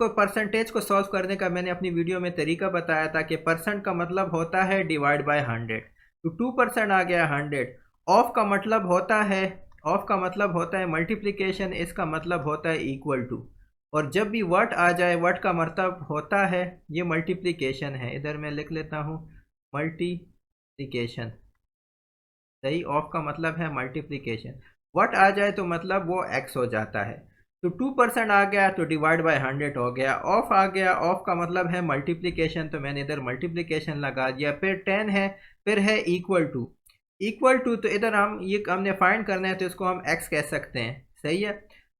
तो परसेंटेज को सॉल्व करने का मैंने अपनी वीडियो में तरीका बताया था कि परसेंट का मतलब होता है डिवाइड बाय 100। तो 2% आ गया 100। ऑफ का मतलब होता है, ऑफ का मतलब होता है मल्टीप्लिकेशन, इसका मतलब होता है इक्वल टू। और जब भी वट आ जाए, वट का मतलब होता है ये मल्टीप्लिकेशन है। इधर मैं लिख लेता हूँ मल्टीप्लिकेशन। सही, ऑफ का मतलब है मल्टीप्लिकेशन। वट आ जाए तो मतलब वो एक्स हो जाता है। तो 2% आ गया तो डिवाइड बाय 100 हो गया। ऑफ आ गया, ऑफ का मतलब है मल्टीप्लिकेशन, तो मैंने इधर मल्टीप्लिकेशन लगा दिया। फिर 10 है, फिर है इक्वल टू। इक्वल टू तो इधर हम ये हमने फाइंड करना है, तो इसको हम एक्स कह सकते हैं। सही है,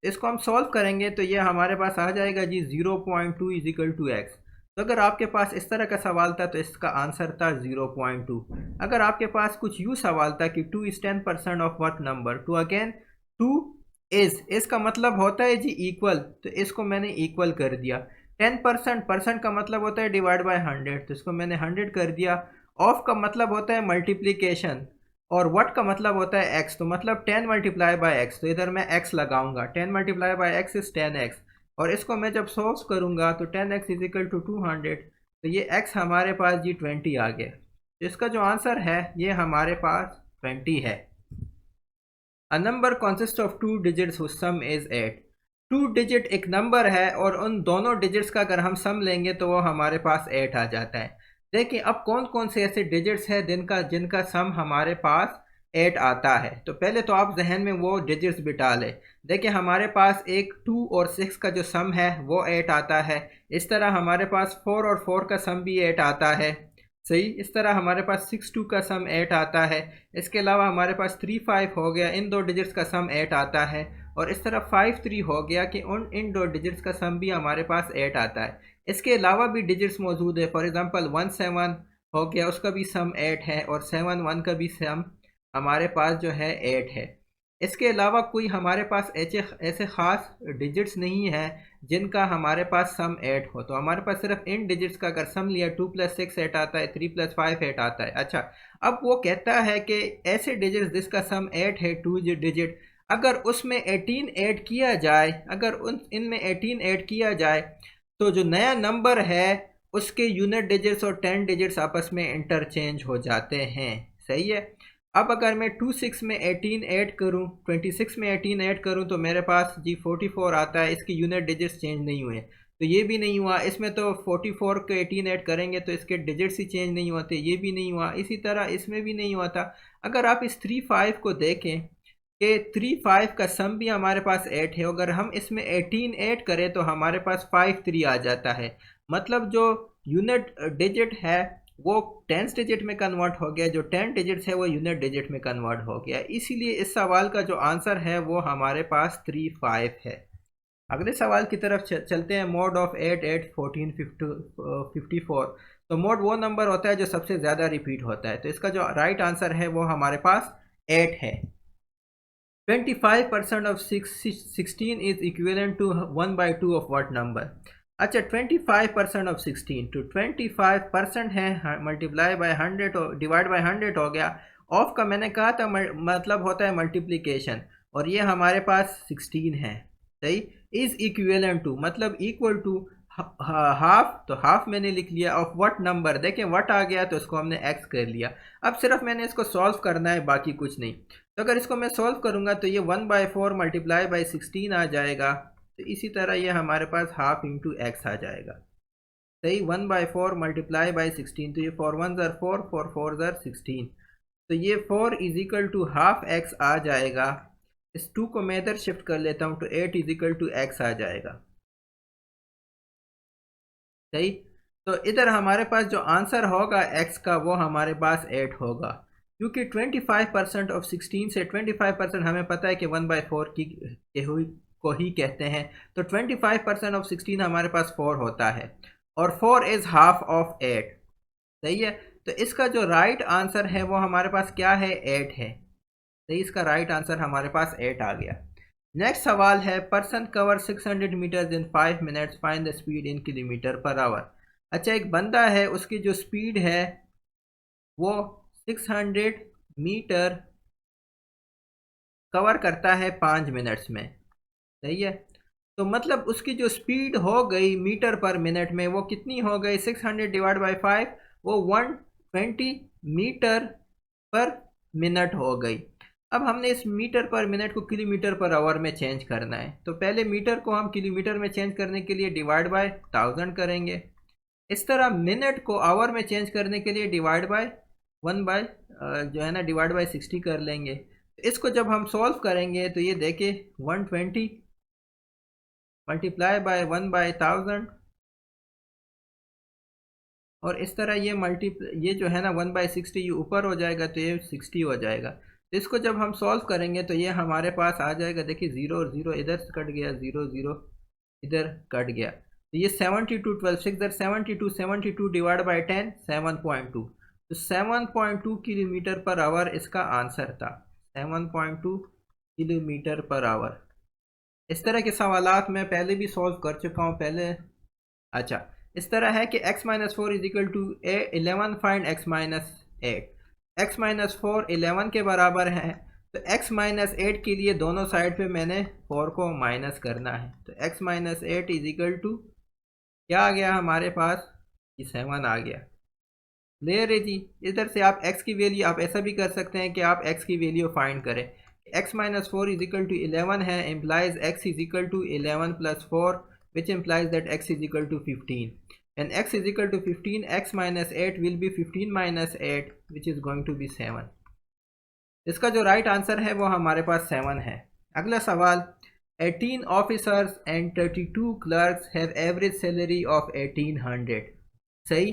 इसको हम सॉल्व करेंगे तो ये हमारे पास आ जाएगा जी 0.2 इज इक्वल टू एक्स। तो अगर आपके पास इस तरह का सवाल था तो इसका आंसर था 0.2। अगर आपके पास कुछ यूँ सवाल था कि 2 इज 10% ऑफ व्हाट नंबर, तो अगेन 2 इज, इसका मतलब होता है जी इक्वल, तो इसको मैंने इक्वल कर दिया। 10%, परसेंट का मतलब होता है डिवाइड बाय 100, तो इसको मैंने 100 कर दिया। ऑफ का मतलब होता है मल्टीप्लीकेशन, और व्हाट का मतलब होता है एक्स, तो मतलब 10 मल्टीप्लाई बाय एक्स, तो इधर मैं एक्स लगाऊंगा। 10 multiply by x is 10x। और इसको मैं जब सॉल्व करूंगा तो 10x इज इक्वल टू 200, तो ये x हमारे पास जी 20 आ गया। तो इसका जो आंसर है ये हमारे पास 20 है। A number consist of two digits whose sum is 8। Two digit एक नंबर है और उन दोनों डिजिट्स का अगर हम सम लेंगे तो वो हमारे पास 8 आ जाता है। देखिए अब कौन कौन से ऐसे डिजिट्स हैं जिनका जिनका सम हमारे पास 8 आता है। तो पहले तो आप जहन में वो डिजिट्स बिठा लें। देखिए हमारे पास एक 2 और 6 का जो सम है वो 8 आता है। इस तरह हमारे पास 4 और 4 का सम भी 8 आता है। सही, इस तरह हमारे पास 6 2 का सम 8 आता है। इसके अलावा हमारे पास 3 5 हो गया, इन दो डिजिट्स का सम 8 आता है। और इस तरह 5 3 हो गया कि इन दो डिजिट्स का सम भी हमारे पास 8 आता है। इसके अलावा भी डिजिट्स मौजूद है, फॉर एग्जांपल 1 7 हो गया, उसका भी सम 8 है, और 7 1 का भी सम हमारे पास जो है 8 है। इसके अलावा कोई हमारे पास ऐसे ऐसे ख़ास डिजिट्स नहीं है जिनका हमारे पास सम 8 हो। तो हमारे पास सिर्फ इन डिजिट्स का अगर सम लिया 2 + 6 8 आता है, 3 + 5 8 आता है। अच्छा, अब वो कहता है कि ऐसे डिजिट्स जिसका सम 8 है, 2 डिजिट, अगर उसमें 18 ऐड किया जाए, अगर उन इनमें 18 ऐड किया जाए तो जो नया नंबर है उसके यूनिट डिजिट्स और 10 डिजिट्स आपस में इंटरचेंज हो जाते हैं। सही है। अब अगर मैं 26 में 18 ऐड करूं, 26 में 18 ऐड करूं तो मेरे पास जी 44 आता है। इसके यूनिट डिजिट्स चेंज नहीं हुए, तो ये भी नहीं हुआ। इसमें तो 44 को 18 ऐड करेंगे तो इसके डिजिट्स ही चेंज नहीं होते, ये भी नहीं हुआ। इसी तरह इसमें भी नहीं हुआ था। अगर आप इस 3 5 को देखें कि 3 5 का सम भी हमारे पास 8 है, अगर हम इसमें 18 ऐड करें तो हमारे पास 5 3 आ जाता है। मतलब जो यूनिट डिजिट है वो टेंस डिजिट में कन्वर्ट हो गया, जो 10 डिजिट्स है वो यूनिट डिजिट में कन्वर्ट हो गया। इसीलिए इस सवाल का जो आंसर है वो हमारे पास 3 5 है। अगले सवाल की तरफ चलते हैं। Mode of 8 8 14 54। तो मोड वो नंबर होता है जो सबसे ज़्यादा रिपीट होता है, तो इसका जो राइट आंसर है वो हमारे पास 8 है। 25% of 16 is equivalent to 1/2 of what number. अच्छा, 25% ऑफ 16 तो 25% है, मल्टीप्लाई बाय 100 डिवाइड बाय 100 हो गया। ऑफ का मैंने कहा था मतलब होता है मल्टीप्लिकेशन, और ये हमारे पास 16 है। सही। इज इक्विवेलेंट टू मतलब इक्वल टू हाफ, तो हाफ मैंने लिख लिया ऑफ व्हाट नंबर। देखें व्हाट आ गया तो इसको हमने एक्स कर लिया। अब सिर्फ मैंने इसको सॉल्व करना है, बाकी कुछ नहीं। तो अगर इसको मैं सॉल्व करूंगा तो ये 1/4 मल्टीप्लाई बाई 16 आ जाएगा। तो इसी तरह ये हमारे पास हाफ इंटू एक्स आ जाएगा। सही, 1/4 मल्टीप्लाई बाई 16, तो ये 4 1 ज़र 4, 4 4 ज़र 16, तो ये 4 is equal to half x आ जाएगा। इस 2 को मैं इधर शिफ्ट कर लेता हूँ तो 8 इज इक्वल टू एक्स आ जाएगा। सही। तो इधर हमारे पास जो आंसर होगा एक्स का वो हमारे पास 8 होगा, क्योंकि 25% ऑफ 16 से 25% हमें पता है कि 1/4 को ही कहते हैं। तो 25% ऑफ 16 हमारे पास 4 होता है, और 4 इज हाफ ऑफ 8। सही है। तो इसका जो राइट आंसर है वो हमारे पास क्या है, 8 है। सही, इसका राइट आंसर हमारे पास 8 आ गया। नेक्स्ट सवाल है, person cover 600 meters in 5 minutes, find the speed in kilometer per hour. अच्छा, एक बंदा है, उसकी जो स्पीड है वो 600 मीटर कवर करता है 5 मिनट्स में। सही है। तो मतलब उसकी जो स्पीड हो गई मीटर पर मिनट में वो कितनी हो गई, 600 डिवाइड बाई 5, वो 120 मीटर पर मिनट हो गई। अब हमने इस मीटर पर मिनट को किलोमीटर पर आवर में चेंज करना है, तो पहले मीटर को हम किलोमीटर में चेंज करने के लिए डिवाइड बाय 1000 करेंगे। इस तरह मिनट को आवर में चेंज करने के लिए डिवाइड बाय 1 बाय जो है ना डिवाइड बाय 60 कर लेंगे। तो इसको जब हम सॉल्व करेंगे तो ये देखिए 120 मल्टीप्लाई बाय 1 बाय 1000, और इस तरह ये जो है ना 1 बाय 60 ये ऊपर हो जाएगा तो ये 60 हो जाएगा। तो इसको जब हम सॉल्व करेंगे तो ये हमारे पास आ जाएगा, देखिए 0 और 0 इधर से कट गया, 0 0 इधर कट गया, तो ये 72 12 6 72 72 डिवाइड बाई 10 7.2, तो 7.2 किलोमीटर पर आवर इसका आंसर था, 7.2 किलोमीटर पर आवर। इस तरह के सवालात मैं पहले भी सॉल्व कर चुका हूँ पहले। अच्छा, इस तरह है कि x minus 4 is equal to 11 find x minus 8। x minus 4 11 के बराबर है, तो x माइनस 8 के लिए दोनों साइड पे मैंने 4 को माइनस करना है, तो x minus 8 is equal to क्या आ गया हमारे पास, ये 7 आ गया। क्लियर है जी। इधर से आप x की वैल्यू, आप ऐसा भी कर सकते हैं कि आप x की वैल्यू फाइंड करें। x minus 4 is equal to 11 है, implies x is equal to 11 plus 4, which implies that x is equal to 15, and x is equal to 15, x minus 8 will be 15 minus 8, which is going to be 7। इसका जो right answer है वो हमारे पास 7 है। अगला सवाल, 18 officers and 32 clerks have average salary of 1800। सही।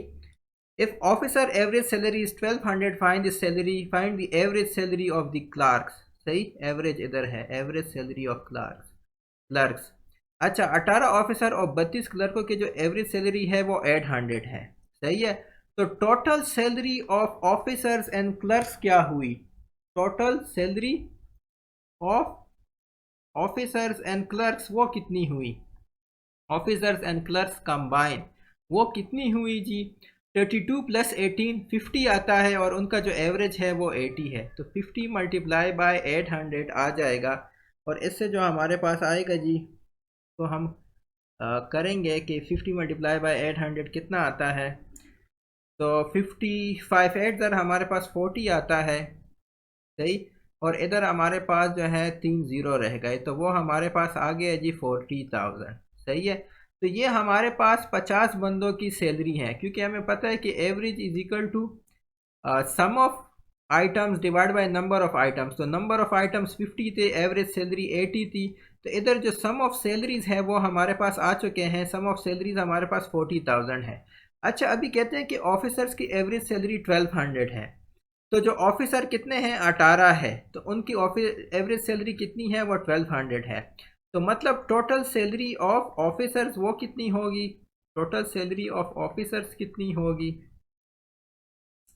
If officer average salary is 1200, find the salary, find the average salary of the clerks. सही, एवरेज इधर है, एवरेज सैलरी ऑफ क्लर्क्स। अच्छा, 18 ऑफिसर और 32 क्लर्कों की जो एवरेज सैलरी है वो 800 है। सही है। तो total salary of officers and clerks क्या हुई, total salary of officers and clerks वो कितनी हुई, ऑफिसर्स एंड क्लर्क्स कंबाइन वो कितनी हुई जी, 32 प्लस 18 50 आता है, और उनका जो एवरेज है वो 80 है, तो 50 मल्टीप्लाई बाय 800 आ जाएगा। और इससे जो हमारे पास आएगा जी, तो हम करेंगे कि 50 मल्टीप्लाई बाय 800 कितना आता है, तो 55 8 इधर हमारे पास 40 आता है। सही। और इधर हमारे पास जो है 3 0 रह गए, तो वो हमारे पास आ गया जी 40,000। सही है। तो ये हमारे पास 50 बंदों की सैलरी है, क्योंकि हमें पता है कि average is equal to sum of items divide by number of items. तो नंबर ऑफ आइटम्स 50 थे, एवरेज सैलरी 80 थी, तो इधर जो सम ऑफ सैलरीज है वो हमारे पास आ चुके हैं, सम ऑफ सैलरीज हमारे पास 40,000 है। अच्छा, अभी कहते हैं कि ऑफिसर्स की एवरेज सैलरी 1200 है, तो जो ऑफिसर कितने हैं, 18 है, तो उनकी एवरेज सैलरी कितनी है, वो 1200 है। तो मतलब टोटल सैलरी ऑफ ऑफिसर्स वो कितनी होगी, टोटल सैलरी ऑफ ऑफिसर्स कितनी होगी,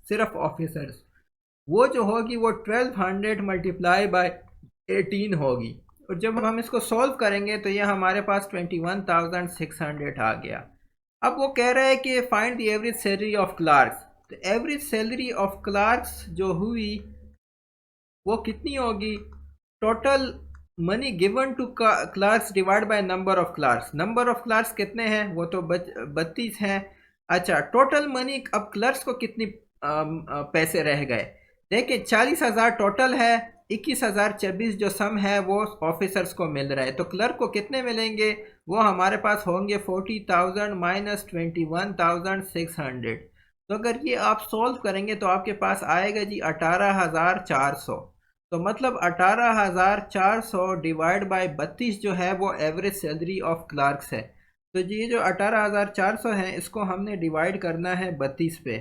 सिर्फ ऑफिसर्स, वो जो होगी वो 1200 मल्टीप्लाई बाय 18 होगी। और जब हम इसको सॉल्व करेंगे तो ये हमारे पास 21,600 आ गया। अब वो कह रहा है कि find the average salary of clerks, तो एवरेज सैलरी ऑफ क्लार्क्स जो हुई वो कितनी होगी, total money given to clerks divide by number of clerks. Number of clerks कितने हैं, वो तो 32 हैं। अच्छा, टोटल मनी, अब क्लर्क्स को कितनी पैसे रह गए, देखिए 40,000 टोटल है, 21,026 जो सम है वो ऑफिसर्स को मिल रहा है, तो क्लर्क को कितने मिलेंगे, वो हमारे पास होंगे 40,000 माइनस 21,600। तो अगर ये आप सॉल्व करेंगे तो आपके पास आएगा जी 18,400। तो मतलब 18,400 डिवाइड बाय 32 जो है वो एवरेज सैलरी ऑफ क्लर्क्स है। तो जी ये जो 18,400 है इसको हमने डिवाइड करना है 32 पे,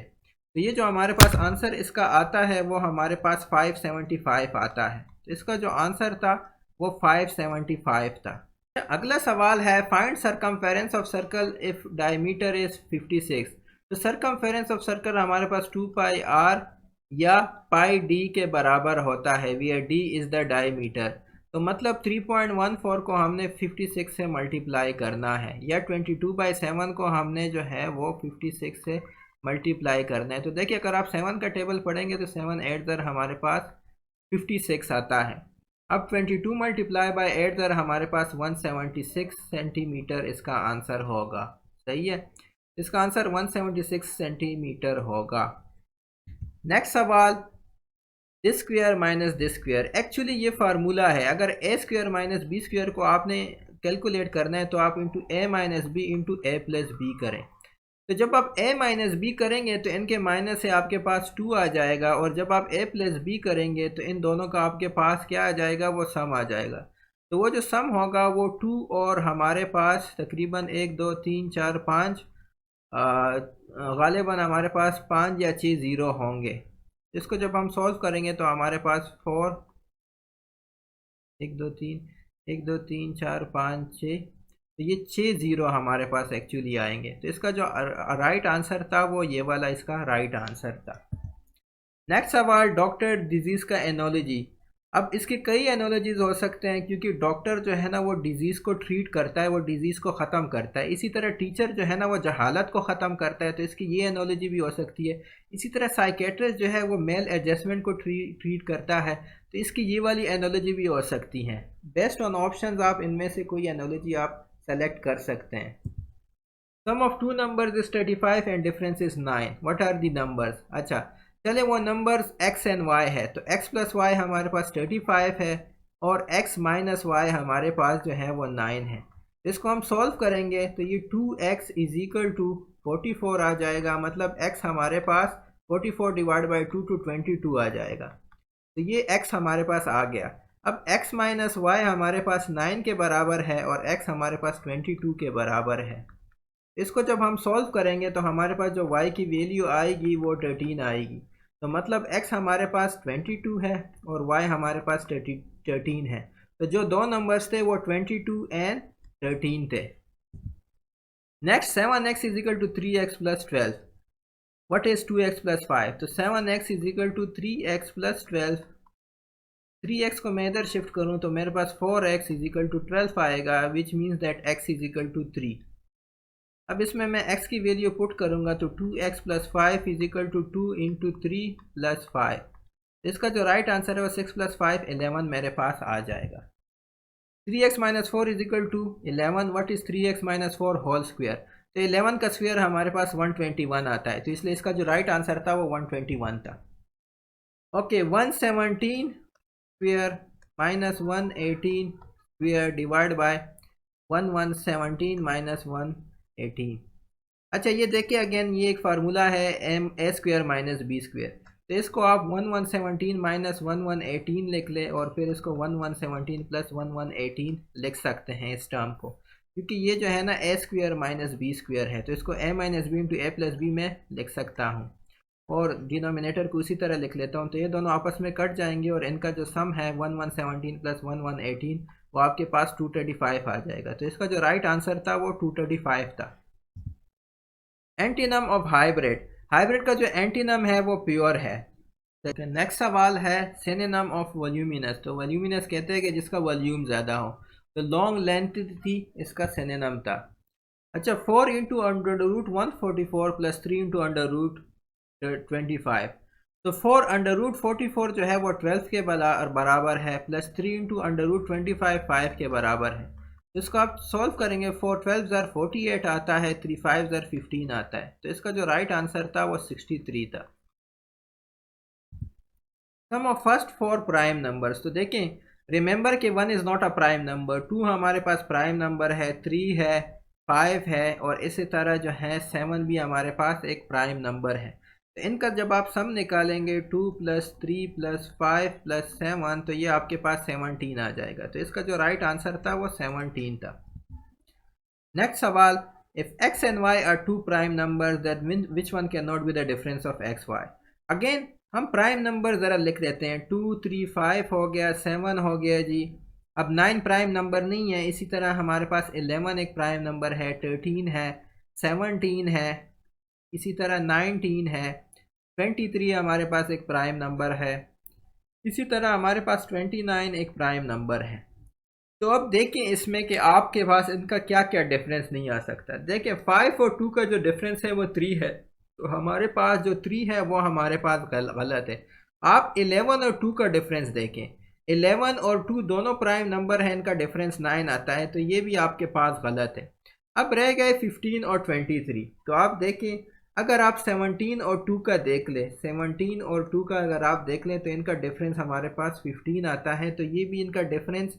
तो ये जो हमारे पास आंसर इसका आता है वो हमारे पास 575 आता है। तो इसका जो आंसर था वो 575 था। अगला सवाल है, find circumference of circle if diameter is 56। तो सरकमफेरेंस ऑफ सर्कल हमारे पास 2 पाई आर या पाई डी के बराबर होता है, where D is the diameter. तो मतलब 3.14 को हमने 56 से मल्टीप्लाई करना है, या 22/7 को हमने जो है वो 56 से मल्टीप्लाई करना है। तो देखिए अगर आप 7 का टेबल पढ़ेंगे तो 7 8 दर हमारे पास 56 आता है। अब 22 मल्टीप्लाई बाय 8 ज़रा हमारे पास 176 सेंटीमीटर इसका आंसर होगा। सही है, इसका आंसर 176 सेंटीमीटर होगा। नेक्स्ट सवाल, this square minus this square. Actually ये फार्मूला है, अगर ए स्क्वायर माइनस बी स्क्वायर को आपने कैलकुलेट करना है तो आप into A minus B into A plus B करें। तो जब आप a माइनस बी करेंगे तो इनके माइनस से आपके पास 2 आ जाएगा, और जब आप a प्लस बी करेंगे तो इन दोनों का आपके पास क्या आ जाएगा, वो सम आ जाएगा। तो वो जो सम होगा वो 2 और हमारे पास तकरीबन 1 2 3 4 5 गालिबन हमारे पास 5 या 6 ज़ीरो होंगे। इसको जब हम सॉल्व करेंगे तो हमारे पास 4 1 2 3 1 2 3 4 5 6, तो ये 6 ज़ीरो हमारे पास एक्चुअली आएंगे। तो इसका जो राइट आंसर था वो ये वाला इसका राइट आंसर था। नेक्स्ट सवाल, डॉक्टर डिजीज़ का एनोलॉजी। अब इसके कई एनोलॉजीज हो सकते हैं, क्योंकि डॉक्टर जो है ना वो डिजीज़ को ट्रीट करता है, वो डिजीज़ को ख़त्म करता है। इसी तरह टीचर जो है ना वो जहालत को ख़त्म करता है, तो इसकी ये एनोलॉजी भी हो सकती है। इसी तरह साइकेट्रिस्ट जो है वो मेल एडजस्टमेंट को ट्रीट करता है, तो इसकी ये वाली एनोलॉजी भी हो सकती हैं। बेस्ड ऑन ऑप्शंस आप इनमें से कोई एनोलॉजी आप सेलेक्ट कर सकते हैं। Sum of two numbers is 35 and difference is 9, what are the numbers. अच्छा चले, वो नंबर्स x एंड y है, तो x प्लस वाई हमारे पास 35 है और x माइनस वाई हमारे पास जो है वो 9 है। इसको हम सॉल्व करेंगे तो ये 2x इज इक्वल टू 44 आ जाएगा, मतलब x हमारे पास 44 डिवाइड बाई 2 टू 22 आ जाएगा। तो ये x हमारे पास आ गया। अब x माइनस वाई हमारे पास 9 के बराबर है और x हमारे पास 22 के बराबर है। इसको जब हम सॉल्व करेंगे तो हमारे पास जो y की वैल्यू आएगी वो 13 आएगी। तो मतलब x हमारे पास 22 है और y हमारे पास 13 है। तो जो दो नंबर्स थे वो 22 एंड 13 थे। Next 7x is equal to 3x plus 12, what is 2x plus 5। तो 7x is equal to 3x plus 12। 3x को मैं इधर शिफ्ट करूं तो मेरे पास 4x इज इक्वल टू 12 आएगा, which means that x is equal to 3। अब इसमें मैं x की वैल्यू पुट करूंगा तो 2x plus 5 is equal to 2 into 3 plus 5। इसका जो राइट आंसर है वो 6 प्लस 5 11 मेरे पास आ जाएगा। 3x minus 4 is equal to 11, what is 3x minus 4 whole square. तो 11 का स्क्वायर हमारे पास 121 आता है, तो इसलिए इसका जो राइट आंसर था वो 121 था। Okay, 117 square minus 118 square divide by 117 minus 118। अच्छा ये देखिए अगेन ये एक फार्मूला है a square minus B square. तो इसको आप 1117 माइनस 1118 लिख ले और फिर इसको 1117 प्लस 1118 लिख सकते हैं इस टर्म को, क्योंकि ये जो है ना a square minus B square है, तो इसको a minus B into A plus B में लिख सकता हूँ। और डिनोमिनेटर को उसी तरह लिख लेता हूँ, तो ये दोनों आपस में कट जाएंगे और इनका जो सम है 1117 प्लस 1118 वो आपके पास 235 आ जाएगा। तो इसका जो राइट आंसर था वो 235 था। एंटीनम ऑफ हाइब्रिड, हाइब्रिड का जो एंटीनम है वो प्योर है। नेक्स्ट सवाल है सिनोनिम ऑफ वॉल्यूमिनस। तो वॉल्यूमिनस कहते हैं कि जिसका वॉल्यूम ज़्यादा हो, तो लॉन्ग लेंथ थी इसका सिनोनिम था। अच्छा 4 into under root 144 plus 3 into under root 25। तो 4 अंडर रूट 44 जो है वो 12 के बराबर है, प्लस 3 इंटू अंडर रूट 25 5 के बराबर है। इसको आप सॉल्व करेंगे 4 12 ज़र 48 आता है, 3 5 ज़र 15 आता है। तो इसका जो राइट आंसर था वो 63 था। सम ऑफ फर्स्ट 4 प्राइम नंबर्स। तो देखें रिमेंबर कि 1 is not a prime number, 2 हमारे पास प्राइम नंबर है, 3 है, 5 है और इसी तरह जो है 7 भी हमारे पास एक प्राइम नंबर है। तो इनका जब आप सम निकालेंगे 2 प्लस 3 प्लस 5 प्लस 7 तो ये आपके पास 17 आ जाएगा। तो इसका जो राइट आंसर था वो 17 था। नेक्स्ट सवाल, if x and y are 2 prime numbers that which one can not be the difference of x y। Again हम प्राइम नंबर ज़रा लिख लेते हैं, 2 3 5 हो गया, 7 हो गया जी। अब 9 प्राइम नंबर नहीं है, इसी तरह हमारे पास 11 एक प्राइम नंबर है, 13 है, 17 है, इसी तरह 19 है, 23 हमारे पास एक प्राइम नंबर है, इसी तरह हमारे पास 29 एक प्राइम नंबर है। तो अब देखें इसमें कि आपके पास इनका क्या क्या डिफरेंस नहीं आ सकता। देखें 5 और 2 का जो डिफरेंस है वो 3 है, तो हमारे पास जो 3 है वो हमारे पास गलत है। आप 11 और 2 का डिफरेंस देखें, 11 और 2 दोनों प्राइम नंबर हैं, इनका डिफरेंस 9 आता है, तो ये भी आपके पास गलत है। अब रह गए 15 और 23। तो आप देखें, अगर आप 17 और 2 का देख लें, 17 और 2 का अगर आप देख लें तो इनका डिफरेंस हमारे पास 15 आता है, तो ये भी इनका डिफरेंस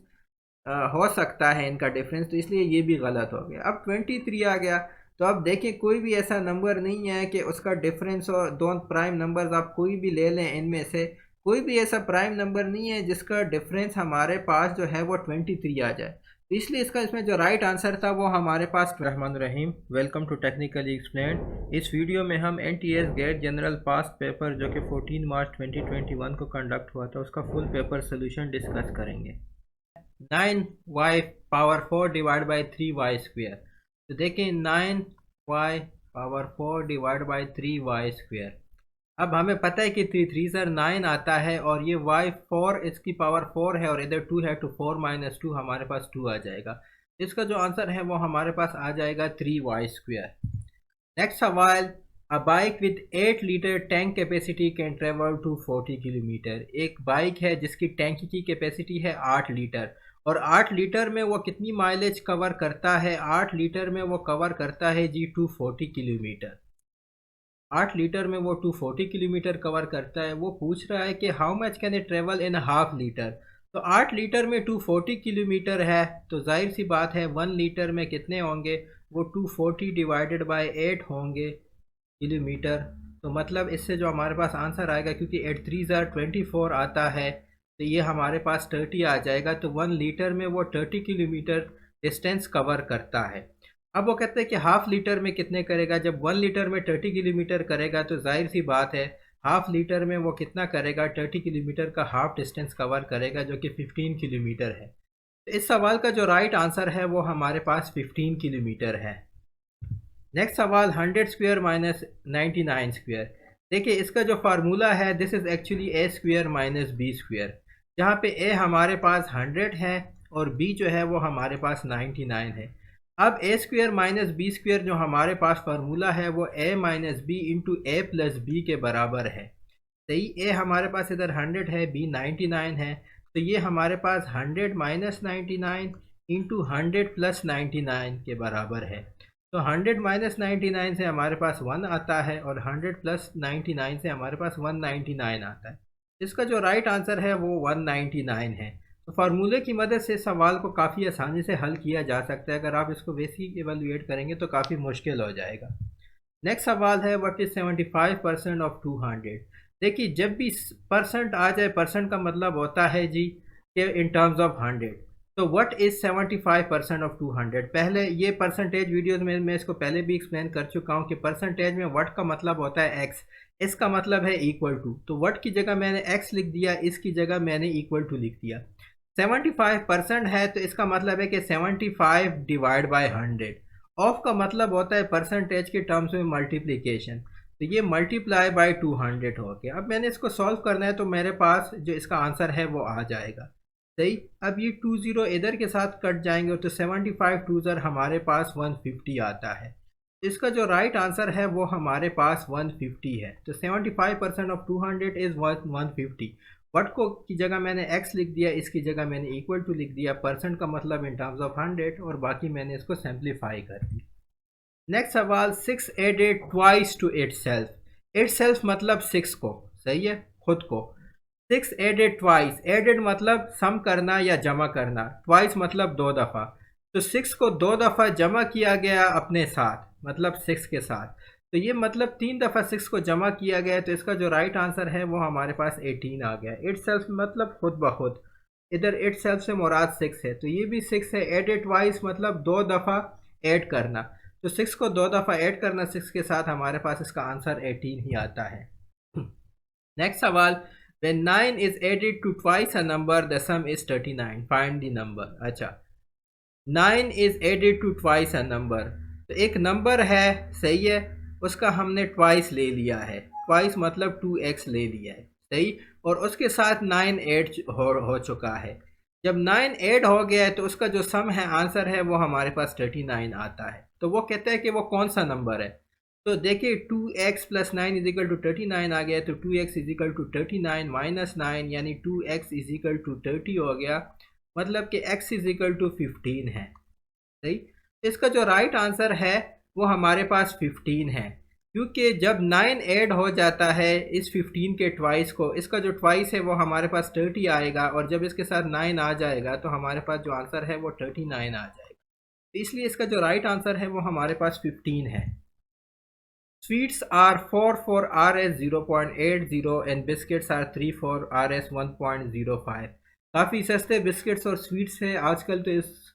हो सकता है, इनका डिफरेंस, तो इसलिए ये भी गलत हो गया। अब 23 आ गया, तो अब देखें कोई भी ऐसा नंबर नहीं है कि उसका डिफरेंस और दो प्राइम नंबर्स आप कोई भी ले लें, इनमें से कोई भी ऐसा प्राइम नंबर नहीं है जिसका डिफरेंस हमारे पास जो है वो 23 आ जाए, तो इसलिए इसका इसमें जो राइट आंसर था वो हमारे पास। Rahman Rahim, welcome to technically explained. इस वीडियो में हम NTA GATE general past paper जो कि 14 मार्च 2021 को कंडक्ट हुआ था उसका फुल पेपर सोल्यूशन डिस्कस करेंगे। 9y power 4 divide by 3y square. तो देखें 9y power 4 divide by 3y square. अब हमें पता है कि 3 3 सर 9 आता है और ये y 4 इसकी पावर 4 है और इधर 2 है, तो 4 माइनस 2 हमारे पास 2 आ जाएगा। इसका जो आंसर है वो हमारे पास आ जाएगा 3y स्क्वेयर। नेक्स्ट सवाल, a bike with 8 litre tank capacity can travel to 40 kilometre. एक बाइक है जिसकी टैंक की कैपेसिटी है 8 लीटर और 8 लीटर में वो कितनी माइलेज कवर करता है? 8 लीटर में वो कवर करता है जी 240 किलोमीटर। 8 लीटर में वो 240 किलोमीटर कवर करता है। वो पूछ रहा है कि how much can it travel in half litre. तो 8 लीटर में 240 किलोमीटर है, तो जाहिर सी बात है 1 लीटर में कितने होंगे? वो 240 डिवाइडेड बाय 8 होंगे किलोमीटर। तो मतलब इससे जो हमारे पास आंसर आएगा, क्योंकि 8 3 24 आता है, तो ये हमारे पास 30 आ जाएगा। तो 1 लीटर में वो 30 किलोमीटर डिस्टेंस कवर करता है। अब वो कहते हैं कि हाफ लीटर में कितने करेगा? जब 1 लीटर में 30 किलोमीटर करेगा तो जाहिर सी बात है हाफ लीटर में वो कितना करेगा? 30 किलोमीटर का हाफ डिस्टेंस कवर करेगा, जो कि 15 किलोमीटर है। तो इस सवाल का जो राइट आंसर है वो हमारे पास 15 किलोमीटर है। नेक्स्ट सवाल, 100 स्क्वेयर माइनस 99 स्क्वेयर। देखिए इसका जो फार्मूला है, this is actually a square minus B square, जहाँ पे ए हमारे पास 100 है और बी जो है वो हमारे पास 99 है। अब ए स्क्वेयर माइनस बी स्क्वेयर जो हमारे पास फार्मूला है वो ए minus B into A plus B के बराबर है। सही, ए हमारे पास इधर 100 है, बी 99 है, तो ये हमारे पास 100 माइनस 99 इंटू 100 प्लस 99 के बराबर है। तो 100 माइनस 99 से हमारे पास 1 आता है और 100 प्लस 99 से हमारे पास 199 आता है। इसका जो राइट आंसर है वो 199 है। तो फार्मूले की मदद से सवाल को काफ़ी आसानी से हल किया जा सकता है। अगर आप इसको वैसे ही एवेलुएट करेंगे तो काफ़ी मुश्किल हो जाएगा। नेक्स्ट सवाल है, व्हाट इज़ 75% ऑफ 200। देखिए जब भी परसेंट आ जाए, परसेंट का मतलब होता है जी कि इन टर्म्स ऑफ 100। तो व्हाट इज़ 75% ऑफ 200? पहले ये परसेंटेज वीडियोज़ में मैं इसको पहले भी एक्सप्लेन कर चुका हूँ कि परसेंटेज में व्हाट का मतलब होता है एक्स, इसका मतलब है इक्वल टू। तो व्हाट की जगह मैंने एक्स लिख दिया, इसकी जगह मैंने इक्वल टू लिख दिया। 75% है तो इसका मतलब है कि 75 डिवाइड बाय 100। ऑफ का मतलब होता है परसेंटेज के टर्म्स में मल्टीप्लिकेशन, तो ये मल्टीप्लाई बाय 200 हो गया। अब मैंने इसको सॉल्व करना है तो मेरे पास जो इसका आंसर है वो आ जाएगा। सही, अब ये 20 इधर के साथ कट जाएंगे तो 75 2 हमारे पास 150 आता है। इसका जो राइट आंसर है वो हमारे पास 150 है। तो 75% ऑफ 200 इज़ 150। वट को की जगह मैंने x लिख दिया, इसकी जगह मैंने इक्वल टू लिख दिया। परसेंट का मतलब इन टर्म्स ऑफ 100 और बाकी मैंने इसको सिंप्लीफाई कर दिया। नेक्स्ट सवाल, 6 added twice to itself. Itself मतलब 6 को, सही है, खुद को। 6 एडेड ट्वाइस, एडेड मतलब सम करना या जमा करना, ट्वाइस मतलब 2 दफ़ा। तो 6 को 2 दफ़ा जमा किया गया अपने साथ, मतलब 6 के साथ, तो ये मतलब 3 दफ़ा 6 को जमा किया गया। तो इसका जो राइट आंसर है वो हमारे पास 18 आ गया। इट सेल्फ मतलब खुद ब खुद, इधर इट सेल्फ से मुराद 6 है, तो ये भी 6 है। एडेड ट्वाइस मतलब 2 दफ़ा ऐड करना, तो 6 को 2 दफ़ा ऐड करना 6 के साथ, हमारे पास इसका आंसर 18 ही आता है। नेक्स्ट सवाल, when 9 is added to twice a number the sum is 39, find the number। अच्छा, 9 is added to twice a number, तो एक नंबर है, सही है, उसका हमने ट्वाइस ले लिया है। ट्वाइस मतलब 2x ले लिया है, सही, और उसके साथ 9 ऐड हो चुका है। जब 9 ऐड हो गया है तो उसका जो सम है, आंसर है, वो हमारे पास 39 आता है। तो वो कहता है कि वो कौन सा नंबर है। तो देखिए 2x plus 9 is equal to 39 आ गया, तो 2x is equal to 39 minus 9 यानी 2x इज इक्वल टू 30 हो गया, मतलब कि x इज इक्वल टू 15 है। सही, इसका जो राइट आंसर है वो हमारे पास 15 है, क्योंकि जब 9 ऐड हो जाता है इस 15 के ट्वाइस को, इसका जो ट्वाइस है वो हमारे पास 30 आएगा, और जब इसके साथ 9 आ जाएगा तो हमारे पास जो आंसर है वो 39 आ जाएगा। तो इसलिए इसका जो राइट आंसर है वो हमारे पास 15 है। Sweets are 4 for RS 0.80 and biscuits are 3 for RS 1.05। काफ़ी सस्ते बिस्किट्स और स्वीट्स हैं आजकल, तो इस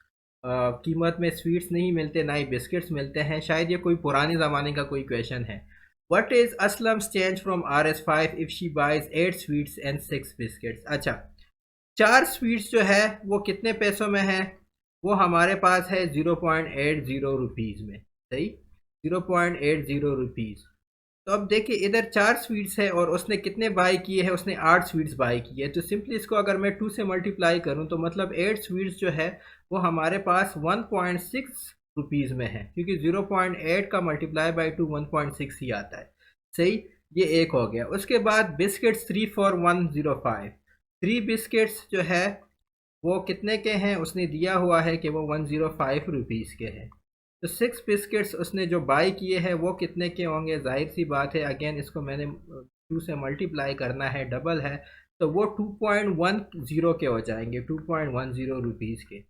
कीमत में स्वीट्स नहीं मिलते, ना ही बिस्किट्स मिलते हैं। शायद ये कोई पुराने ज़माने का कोई क्वेश्चन है। What is Aslam's change from RS5 if she buys 8 sweets and 6 biscuits? अच्छा, 4 स्वीट्स जो है वो कितने पैसों में है? वो हमारे पास है 0.80 रुपीज़ में। सही, 0.80 रुपीज़। तो अब देखिए इधर 4 स्वीट्स है और उसने कितने बाई किए हैं? उसने 8 स्वीट्स बाई की है। तो सिंपली इसको अगर मैं 2 से मल्टीप्लाई करूं तो मतलब 8 स्वीट्स जो है वो हमारे पास 1.6 रुपीज़ में है, क्योंकि 0.8 का मल्टीप्लाई बाई 2 1.6 ही आता है। सही, ये एक हो गया। उसके बाद बिस्किट्स 3 फॉर 105। 3 बिस्किट्स जो है वो कितने के हैं? उसने दिया हुआ है कि वो 105 रुपीज़ के हैं। तो 6 बिस्किट्स उसने जो बाई किए हैं वो कितने के होंगे? जाहिर सी बात है, अगेन इसको मैंने 2 से मल्टीप्लाई करना है, डबल है, तो वो 2.10 के हो जाएंगे, 2.10 रुपीज़ के।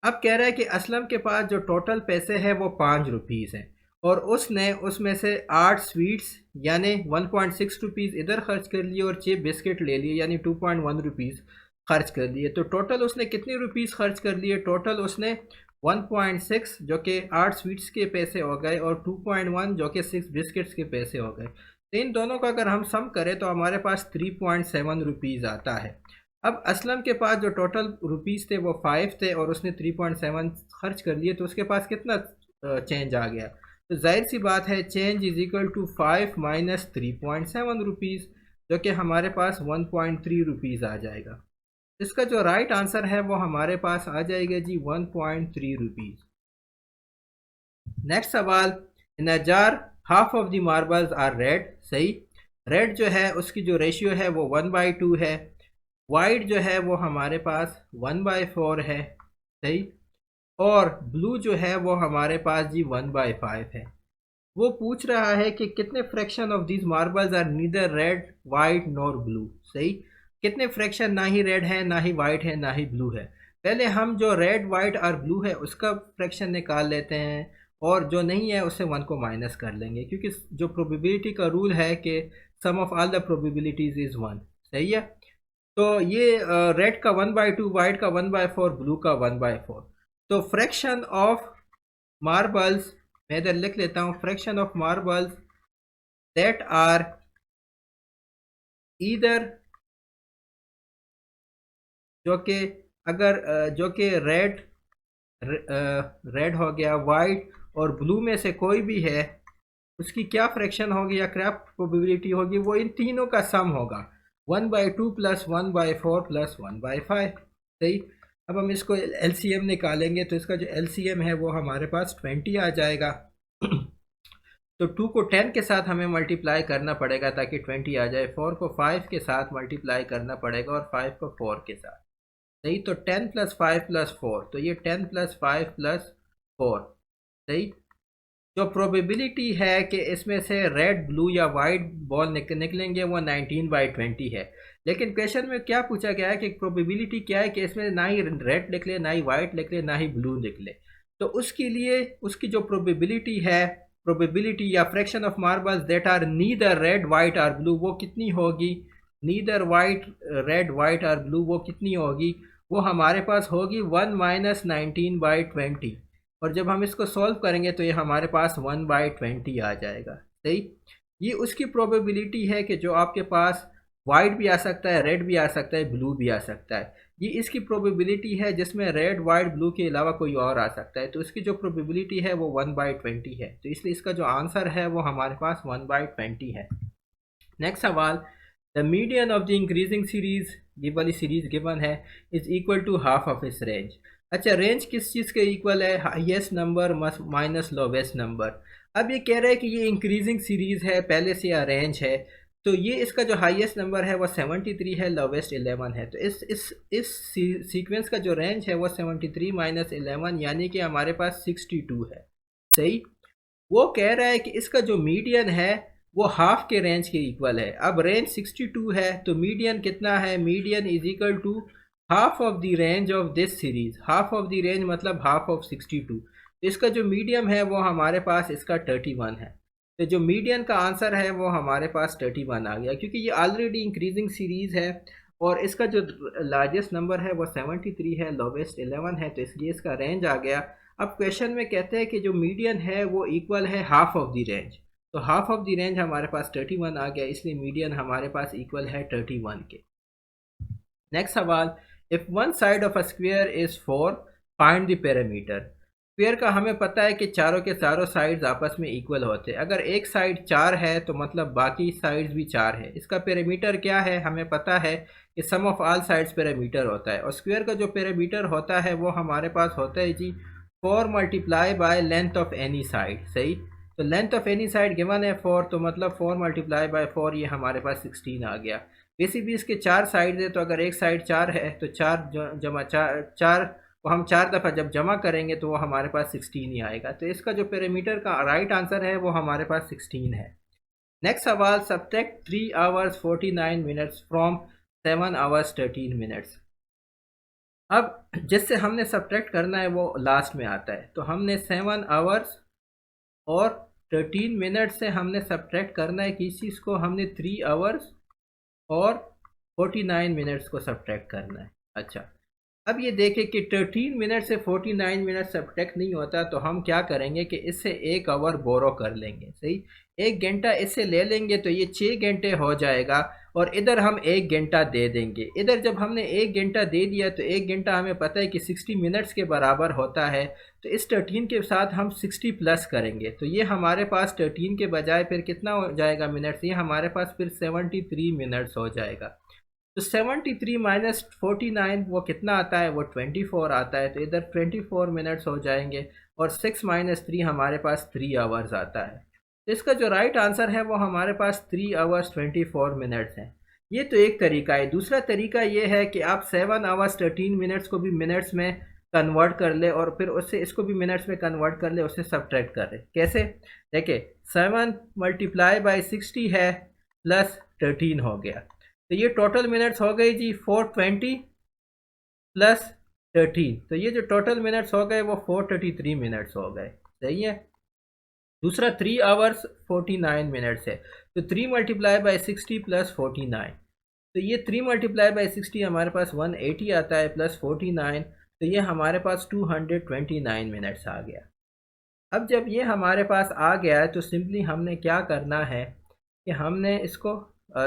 अब कह रहा है कि असलम के पास जो टोटल पैसे हैं वो 5 रुपीज़ हैं, और उसने उसमें से 8 स्वीट्स यानी 1.6 रुपीज़ इधर खर्च कर लिए और 6 बिस्किट ले लिए यानी 2.1 रुपीज़ खर्च कर लिए। तो टोटल उसने कितने रुपीज़ खर्च कर लिए? टोटल उसने 1.6 जो कि 8 स्वीट्स के पैसे हो गए और 2.1 जो कि 6 बिस्किट्स के पैसे हो गए। तो इन दोनों का अगर हम सम करें तो हमारे पास 3.7 रुपीज़ आता है। अब असलम के पास जो टोटल रुपीज़ थे वो 5 थे और उसने 3.7 खर्च कर लिए, तो उसके पास कितना चेंज आ गया? तो जाहिर सी बात है change is equal to 5 minus 3.7 rupees, जो कि हमारे पास 1.3 रुपीज़ आ जाएगा। इसका जो राइट आंसर है वो हमारे पास आ जाएगा जी 1.3 रुपीज़। नेक्स्ट सवाल, in a jar half of the marbles are red. सही, रेड जो है उसकी जो रेशियो है वो 1/2 है, वाइट जो है वो हमारे पास 1/4 है। सही, और ब्लू जो है वो हमारे पास जी 1/5 है। वो पूछ रहा है कि कितने fraction of these marbles are neither red white nor blue. सही, कितने फ्रैक्शन ना ही रेड है ना ही वाइट है ना ही ब्लू है। पहले हम जो रेड वाइट और ब्लू है उसका फ्रैक्शन निकाल लेते हैं, और जो नहीं है उससे 1 को माइनस कर लेंगे, क्योंकि जो प्रोबेबिलिटी का रूल है कि sum of all the probabilities is 1। सही है, तो ये रेड का 1/2, वाइट का 1/4, ब्लू का 1/4। तो फ्रैक्शन ऑफ मार्बल्स, मैं इधर लिख लेता हूँ, fraction of marbles that are either, जो कि अगर जो कि रेड हो गया, वाइट और ब्लू में से कोई भी है, उसकी क्या फ्रैक्शन होगी या क्या प्रोबेबिलिटी होगी? वो इन तीनों का सम होगा, 1/2 प्लस 1/4 प्लस 1/5। सही, अब हम इसको एलसीएम निकालेंगे, तो इसका जो एलसीएम है वो हमारे पास 20 आ जाएगा। तो 2 को 10 के साथ हमें मल्टीप्लाई करना पड़ेगा ताकि 20 आ जाए, 4 को 5 के साथ मल्टीप्लाई करना पड़ेगा और 5 को 4 के साथ। सही, तो 10 प्लस 5 प्लस 4, तो ये 10 प्लस 5 प्लस 4। सही, जो प्रोबेबिलिटी है कि इसमें से रेड ब्लू या वाइट बॉल निकलेंगे वो 19/20 है। लेकिन क्वेश्चन में क्या पूछा गया है कि प्रोबेबिलिटी क्या है कि इसमें ना ही रेड निकले ना ही वाइट निकले ना ही ब्लू निकले। तो उसके लिए उसकी जो प्रोबेबिलिटी है, प्रोबेबिलिटी या fraction of marbles that are neither red white और ब्लू, वो कितनी होगी? नीदर वाइट रेड वाइट और ब्लू, वो कितनी होगी? वो हमारे पास होगी 1 माइनस 19/20, और जब हम इसको सॉल्व करेंगे तो ये हमारे पास 1/20 आ जाएगा। सही, ये उसकी प्रोबेबिलिटी है कि जो आपके पास वाइट भी आ सकता है, रेड भी आ सकता है, ब्लू भी आ सकता है। ये इसकी प्रोबेबिलिटी है जिसमें रेड वाइट ब्लू के अलावा कोई और आ सकता है, तो इसकी जो प्रोबेबिलिटी है वो 1/20 है। तो इसलिए इसका जो आंसर है वो हमारे पास 1/20 है। नेक्स्ट सवाल, the median of the increasing series, ये वाली सीरीज गिवन है, is equal to half of its range. अच्छा, रेंज किस चीज़ के इक्वल है? Highest number minus lowest number. अब ये कह रहा है कि ये इंक्रीजिंग सीरीज़ है, पहले से अरेंज है, तो ये इसका जो हाईएस्ट नंबर है वो 73 है, लोवेस्ट 11 है। तो इस सीक्वेंस का जो रेंज है वो 73 माइनस 11 यानी कि हमारे पास 62 है। सही। वो कह रहा है कि इसका जो मीडियन है वो हाफ के रेंज के इक्वल है। अब रेंज 62 है तो मीडियन कितना है? Median is equal to half of the range of this series. Half of the range मतलब हाफ ऑफ 62। तो इसका जो मीडियम है वो हमारे पास इसका 31 है। तो जो मीडियन का आंसर है वो हमारे पास 31 आ गया, क्योंकि ये ऑलरेडी इंक्रीजिंग सीरीज है और इसका जो लार्जेस्ट नंबर है वो 73 है, लोवेस्ट 11 है, तो इसलिए इसका रेंज आ गया। अब क्वेश्चन में कहते हैं कि जो मीडियन है वो इक्वल है हाफ ऑफ द रेंज, तो हाफ ऑफ द रेंज हमारे पास 31 आ गया, इसलिए मीडियन हमारे पास इक्वल है 31 के। नेक्स्ट सवाल, if one side of a square is 4 find the perimeter. Square का हमें पता है कि चारों के चारों साइड्स आपस में इक्वल होते हैं। अगर एक साइड 4 है तो मतलब बाकी साइड्स भी 4 है। इसका पेरीमीटर क्या है? हमें पता है कि sum of all sides perimeter होता है, और स्क्वेयर का जो पेरीमीटर होता है वो हमारे पास होता है जी 4 multiply by length of any side. सही। तो length of any side given है 4, तो मतलब 4 मल्टीप्लाई बाय 4, ये हमारे पास 16 आ गया। बेसिकली इसके 4 साइड है, तो अगर एक साइड 4 है तो 4 जमा 4 को हम 4 दफ़ा जब जमा करेंगे तो वो हमारे पास 16 ही आएगा। तो इसका जो पेरीमीटर का राइट आंसर है वो हमारे पास 16 है। नेक्स्ट सवाल, subtract 3 hours 49 minutes from 7 hours 13 minutes. अब जिससे हमने सब्ट्रैक्ट करना है वो लास्ट में आता है, तो हमने 7 आवर्स और 13 मिनट से हमने सब्ट्रैक्ट करना है किस चीज़ को? हमने 3 आवर्स और 49 मिनट्स को सब्ट्रैक्ट करना है। अच्छा, अब ये देखें कि 13 मिनट से 49 मिनट सब्ट्रैक्ट नहीं होता, तो हम क्या करेंगे कि इससे 1 आवर बोरो कर लेंगे। सही। 1 घंटा इससे ले लेंगे तो ये 6 घंटे हो जाएगा, और इधर हम 1 घंटा दे देंगे। इधर जब हमने 1 घंटा दे दिया तो 1 घंटा हमें पता है कि 60 मिनट्स के बराबर होता है, तो इस 13 के साथ हम 60 प्लस करेंगे, तो ये हमारे पास 13 के बजाय फिर कितना हो जाएगा मिनट्स? ये हमारे पास फिर 73 मिनट्स हो जाएगा। तो 73 माइनस 49 वो कितना आता है? वो 24 आता है, तो इधर 24 मिनट्स हो जाएंगे, और 6 माइनस 3 हमारे पास 3 आवर्स आता है। तो इसका जो राइट आंसर है वो हमारे पास 3 आवर्स 24 मिनट्स है। ये तो एक तरीका है। दूसरा तरीका ये है कि आप 7 आवर्स 13 मिनट्स को भी मिनट्स में कन्वर्ट कर ले, और फिर उससे इसको भी मिनट्स में कन्वर्ट कर ले, उससे सब्ट्रैक्ट कर ले। कैसे? देखिए, 7 मल्टीप्लाई बाई 60 है प्लस 13 हो गया, तो ये टोटल मिनट्स हो गई जी 420 प्लस 13, तो ये जो टोटल मिनट्स हो गए वो 433 मिनट्स हो गए। सही है। दूसरा 3 आवर्स 49 मिनट्स है, तो 3 मल्टीप्लाई बाई 60 प्लस 49, तो ये 3 मल्टीप्लाई बाई 60 हमारे पास 180 आता है, प्लस 49, तो ये हमारे पास 229 मिनट्स आ गया। अब जब ये हमारे पास आ गया है तो सिंपली हमने क्या करना है कि हमने इसको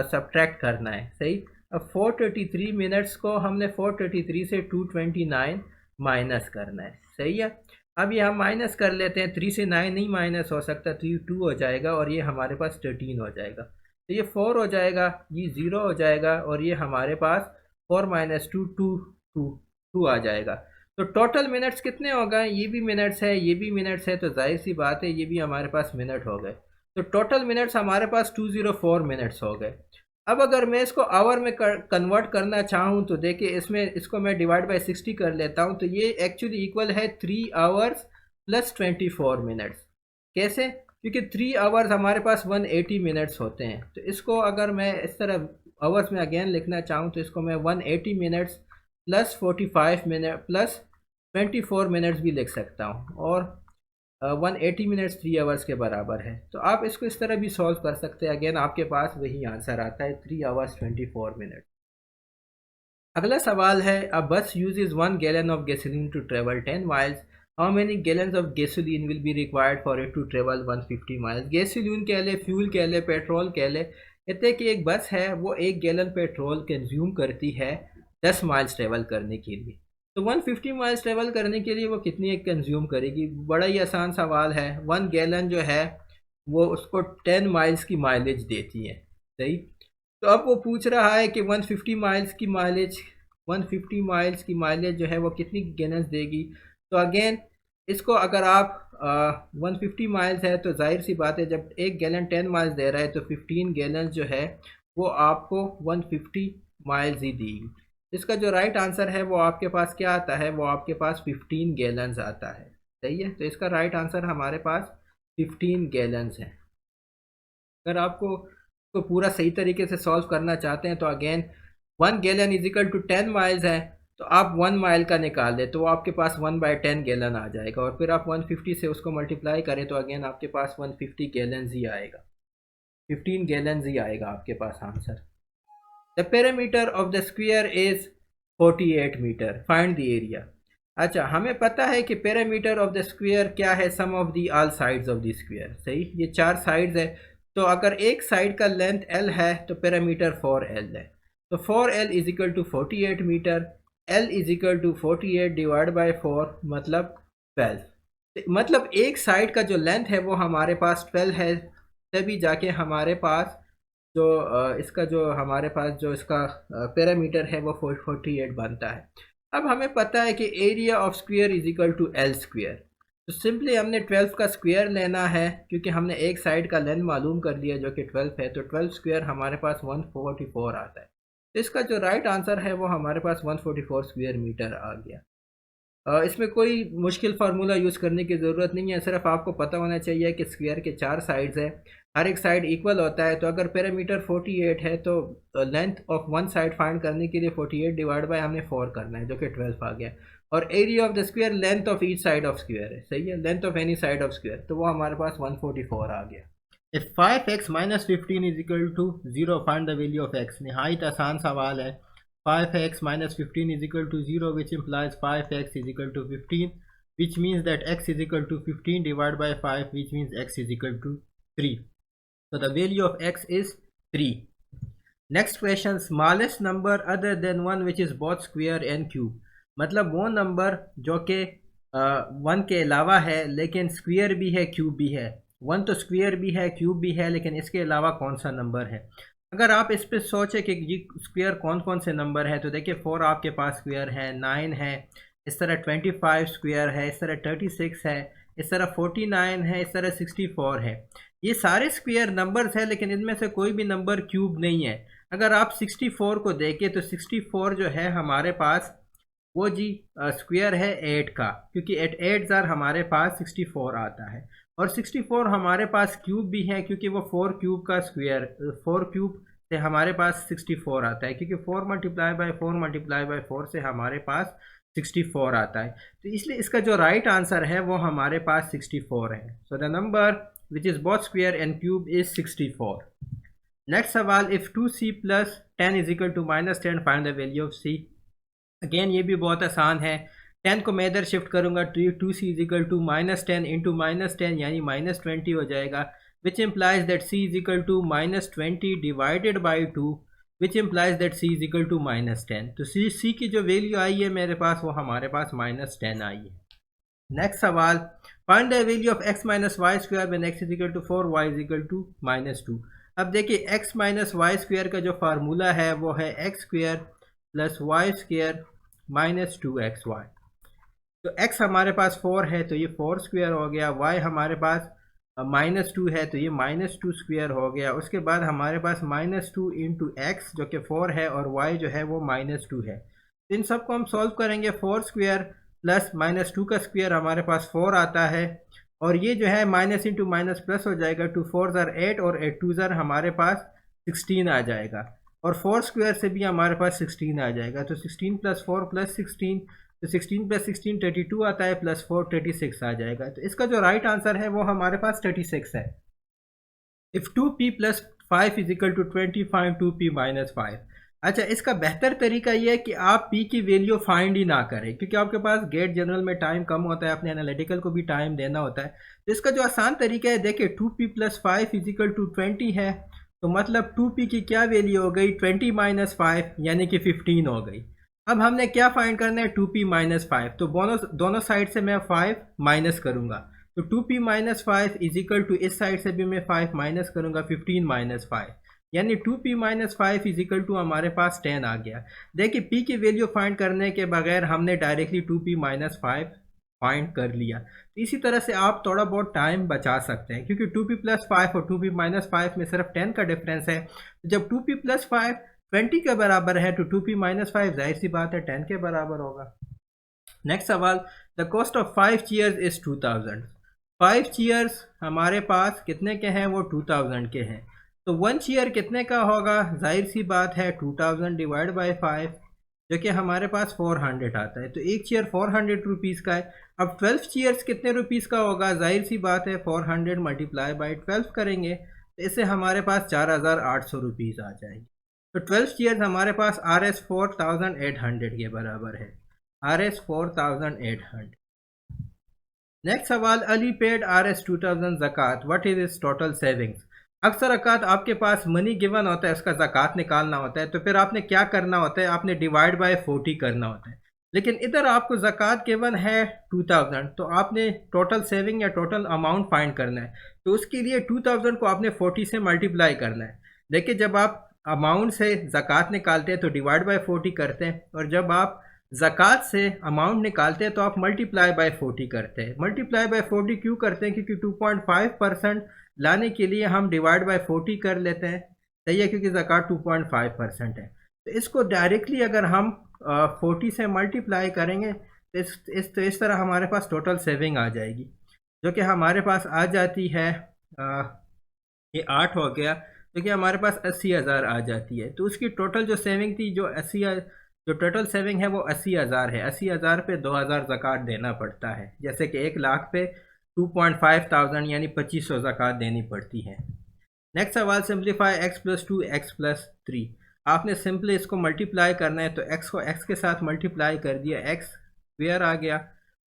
सब्ट्रैक्ट करना है। सही। अब 433 मिनट्स को हमने 433 से 229 माइनस करना है। सही है। अब ये हम माइनस कर लेते हैं, 3 से 9 नहीं माइनस हो सकता, तो ये 2 हो जाएगा, और ये हमारे पास 13 हो जाएगा, तो ये 4 हो जाएगा, ये 0 हो जाएगा, और ये हमारे पास 4 माइनस 2 2 आ जाएगा। तो टोटल मिनट्स कितने हो गए? ये भी मिनट्स है, ये भी मिनट्स है, तो जाहिर सी बात है ये भी हमारे पास मिनट हो गए। तो टोटल मिनट्स हमारे पास 204 मिनट्स हो गए। अब अगर मैं इसको आवर में कन्वर्ट करना चाहूँ तो देखिए, इसमें इसको मैं डिवाइड बाय 60 कर लेता हूँ, तो ये एक्चुअली इक्वल है 3 आवर्स प्लस 24 मिनट्स। कैसे? क्योंकि 3 आवर्स हमारे पास 180 मिनट्स होते हैं, तो इसको अगर मैं इस तरह आवर्स में अगेन लिखना चाहूँ तो इसको मैं 180 minutes plus 45 minute plus 24 minutes भी लिख सकता हूँ, और 180 मिनट्स 3 आवर्स के बराबर है। तो आप इसको इस तरह भी सॉल्व कर सकते हैं, अगेन आपके पास वही आंसर आता है 3 आवर्स 24 मिनट। अगला सवाल है, a bus uses 1 gallon of gasoline to travel 10 miles, how many gallons of gasoline will be required for it to travel 150 miles. Gasoline कह ले, फ्यूल कह ले, पेट्रोल कह ले, कहते हैं कि एक बस है वो 1 गैलन पेट्रोल कंज्यूम करती है 10 माइल्स ट्रेवल करने के लिए। तो 150 माइल्स ट्रेवल करने के लिए वो कितनी एक कंज्यूम करेगी? बड़ा ही आसान सवाल है। 1 गैलन जो है वो उसको 10 माइल्स की माइलेज देती है। सही। तो अब वो पूछ रहा है कि 150 माइल्स की माइलेज, 150 माइल्स की माइलेज जो है वो कितनी गैलन्स देगी। तो अगेन इसको अगर आप 150 माइल्स है तो जाहिर सी बात है, जब एक गैलन 10 माइल्स दे रहा है तो 15 गैलन जो है वो आपको 150 माइल्स ही देगी। इसका जो राइट आंसर है वो आपके पास क्या आता है, वो आपके पास 15 गैलन्स आता है। सही है, तो इसका राइट आंसर हमारे पास 15 गैलन्स है। अगर आपको तो पूरा सही तरीके से सॉल्व करना चाहते हैं तो again 1 gallon is equal to 10 miles है, तो आप 1 माइल का निकाल दें तो वो आपके पास 1/10 गैलन आ जाएगा, और फिर आप 150 से उसको मल्टीप्लाई करें तो अगेन आपके पास 150 गैलन ही आएगा, 15 गैलन ही आएगा आपके पास answer. The perimeter of the square is 48 metre, find the area. अच्छा, हमें पता है कि पेरीमीटर ऑफ द स्क्वायर क्या है, sum of the all sides of the square. सही, ये 4 साइड्स है, तो अगर एक साइड का लेंथ l है तो पेरीमीटर 4l है, तो 4l is equal to 48 meter, l is equal to 48 divide by 4 मतलब 12। मतलब एक साइड का जो लेंथ है वो हमारे पास 12 है, तभी जाके हमारे पास जो इसका जो हमारे पास जो इसका पैरामीटर है वो 48 बनता है। अब हमें पता है कि area of square is equal to L square, तो सिंपली हमने 12 का स्क्वायर लेना है, क्योंकि हमने एक साइड का लेंथ मालूम कर लिया जो कि 12 है, तो 12 स्क्वायर हमारे पास 144 आता है। तो इसका जो राइट आंसर है वो हमारे पास 144 स्क्वायर मीटर आ गया। इसमें कोई मुश्किल फार्मूला यूज़ करने की ज़रूरत नहीं है, सिर्फ आपको पता होना चाहिए कि स्क्वायर के 4 साइड्स हैं, हर एक साइड इक्वल होता है। तो अगर पैरामीटर 48 है तो length of one side find करने के लिए 48 डिवाइड बाय हमने 4 करना है, जो कि 12 आ गया, और area of the square length of each side of square है। सही है, length of any side of square, तो वो हमारे पास 144 आ गया। If 5x minus 15 is equal to 0 find the value of x। नहायत आसान सवाल है। 5x minus 15 is equal to 0, which implies 5x is equal to 15, which means that x is equal to 15 divided by 5, which means x is equal to 3. So the value of x is 3. Next question, smallest number other than 1 which is both square and cube। मतलब वो number जो कि 1 के अलावा है लेकिन square भी है क्यूब भी है। 1 तो स्क्वेयर भी है क्यूब भी है, लेकिन इसके अलावा कौन सा नंबर है। अगर आप इस पर सोचें कि ये स्क्वायर कौन कौन से नंबर है, तो देखिए 4 आपके पास स्क्वायर है, 9 है, इस तरह 25 स्क्वायर है, इस तरह 36 है, इस तरह 49 है, इस तरह 64 है। ये सारे स्क्वायर नंबर्स हैं, लेकिन इनमें से कोई भी नंबर क्यूब नहीं है। अगर आप 64 को देखें तो 64 जो है हमारे पास वो जी स्क्वायर है 8 का, क्योंकि 8 ज़ार हमारे पास 64 आता है, और 64 हमारे पास क्यूब भी है क्योंकि वो 4 क्यूब का स्क्वायर, 4 क्यूब से हमारे पास 64 आता है, क्योंकि 4 मल्टीप्लाई बाय 4 मल्टीप्लाई बाय 4 से हमारे पास 64 आता है। तो इसलिए इसका जो राइट आंसर है वो हमारे पास 64 है। So the number which is both square and cube is 64। Next सवाल, if 2c plus 10 is equal to -10 find the value of c। Again ये भी बहुत आसान है। 10 को मैं इधर शिफ्ट करूंगा, 2c is equal to -10 into -10 यानी -20 हो जाएगा, which implies that c is equal to -20 divided by 2, which implies that c is equal to -10। तो c की जो वैल्यू आई है मेरे पास वो हमारे पास -10 आई है। नेक्स्ट सवाल, find the value of x minus Y square when x is equal to 4 y is equal to -2। अब देखिए x माइनस वाई स्क्वायर का जो फार्मूला है वो है x square plus Y square minus 2xy। तो x हमारे पास 4 है तो ये 4 स्क्वायर हो गया, y हमारे पास -2 है तो ये -2 स्क्वायर हो गया। उसके बाद हमारे पास -2 इंटू एक्स जो कि 4 है और y जो है वो -2 है। तो इन सब को हम सॉल्व करेंगे। 4 स्क्वायर प्लस -2 का स्क्वायर हमारे पास 4 आता है, और ये जो है माइनस इंटू माइनस प्लस हो जाएगा, 2 4 ज़ार 8 और 8 2 ज़ार हमारे पास 16 आ जाएगा, और 4 स्क्वायर से भी हमारे पास 16 आ जाएगा। तो 16 प्लस 4 प्लस 16, तो 16 प्लस 16 32 आता है, प्लस 4 36 आ जाएगा। तो इसका जो राइट आंसर है वो हमारे पास 36 है। If 2p plus 5 is equal to 20 find 2p minus 5। अच्छा, इसका बेहतर तरीका ये है कि आप p की वैल्यू फाइंड ही ना करें, क्योंकि आपके पास गेट जनरल में टाइम कम होता है, अपने एनालिटिकल को भी टाइम देना होता है। तो इसका जो आसान तरीका है, देखिए 2p plus 5 is equal to 20 है, तो मतलब 2p की क्या वैल्यू हो गई, 20 माइनस 5 यानी कि 15 हो गई। अब हमने क्या फाइंड करना है, 2p माइनस 5, तो दोनों साइड से मैं 5 माइनस करूंगा, तो 2p minus 5 is equal to इस साइड से भी मैं 5 माइनस करूंगा, 15 माइनस 5 यानी 2p minus 5 is equal to हमारे पास 10 आ गया। देखिए p की वैल्यू फाइंड करने के बगैर हमने डायरेक्टली 2p माइनस 5 फाइंड कर लिया। तो इसी तरह से आप थोड़ा बहुत टाइम बचा सकते हैं, क्योंकि 2p+5 और 2p-5 में सिर्फ 10 का डिफरेंस है। तो जब 2p+5 20 के बराबर है तो 2p-5 जाहिर सी बात है 10 के बराबर होगा। नेक्स्ट सवाल, the cost of 5 chairs is 2000। 5 chairs हमारे पास कितने के हैं, वो 2000 के हैं। तो 1 चेयर कितने का होगा, जाहिर सी बात है 2000 डिवाइड बाई 5, जो कि हमारे पास 400 आता है। तो एक चेयर 400 रुपीज़ का है। अब 12 चेयर्स कितने रुपीज़ का होगा, जाहिर सी बात है 400 मल्टीप्लाई बाई 12 करेंगे तो इससे हमारे पास 4800 रुपीज़ आ जाएंगे। तो 12 चेयर्स हमारे पास RS 4800 के बराबर है, RS 4800। नेक्स्ट सवाल, अली पेड RS 2000 ज़कात, what is is total savings. अक्सर अकात आपके पास मनी गिवन होता है, उसका ज़कात निकालना होता है, तो फिर आपने क्या करना होता है, आपने डिवाइड बाय 40 करना होता है। लेकिन इधर आपको ज़कात गिवन है 2000, तो आपने टोटल सेविंग या टोटल अमाउंट फाइंड करना है। तो उसके लिए 2000 को आपने 40 से मल्टीप्लाई करना है। देखिए, जब आप अमाउंट से ज़कात निकालते हैं तो डिवाइड बाय 40 करते हैं, और जब आप ज़कात से अमाउंट निकालते हैं तो आप मल्टीप्लाई बाय 40 करते हैं। मल्टीप्लाई बाय 40 क्यों करते हैं, क्योंकि 2.5% लाने के लिए हम डिवाइड बाय 40 कर लेते हैं, सही है, क्योंकि ज़कात 2.5% है। तो इसको डायरेक्टली अगर हम 40 से मल्टीप्लाई करेंगे तो इस तरह हमारे पास टोटल सेविंग आ जाएगी, जो कि हमारे पास आ जाती है, ये 8 हो गया, जो कि हमारे पास 80,000 आ जाती है। तो उसकी टोटल जो सेविंग थी, जो टोटल सेविंग है वो 80,000 है। 80,000 पे 2000 ज़कात देना पड़ता है, जैसे कि 1 लाख पे 2,500 यानी 2500 ज़कात देनी पड़ती है। नेक्स्ट सवाल, सिंप्लीफाई x + 2 x + 3। आपने सिंपली इसको मल्टीप्लाई करना है, तो x को x के साथ मल्टीप्लाई कर दिया, x स्क्वायर आ गया,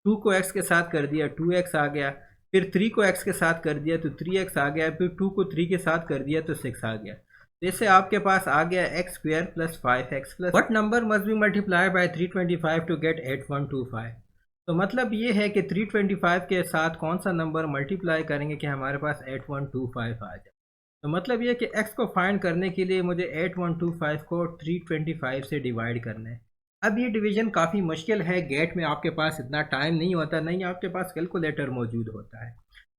2 को x के साथ कर दिया, 2x आ गया, फिर 3 को x के साथ कर दिया तो 3x आ गया, फिर 2 को 3 के साथ कर दिया तो 6 आ गया। तो इससे आपके पास आ गया x² + 5x + what number must be multiplied by 325 to get 8125। तो मतलब ये है कि 325 के साथ कौन सा नंबर मल्टीप्लाई करेंगे कि हमारे पास 8125 आ जाए। तो मतलब ये कि x को फाइंड करने के लिए मुझे 8125 को 325 से डिवाइड करना है। अब ये डिवीज़न काफ़ी मुश्किल है, गेट में आपके पास इतना टाइम नहीं होता, नहीं आपके पास कैलकुलेटर मौजूद होता है।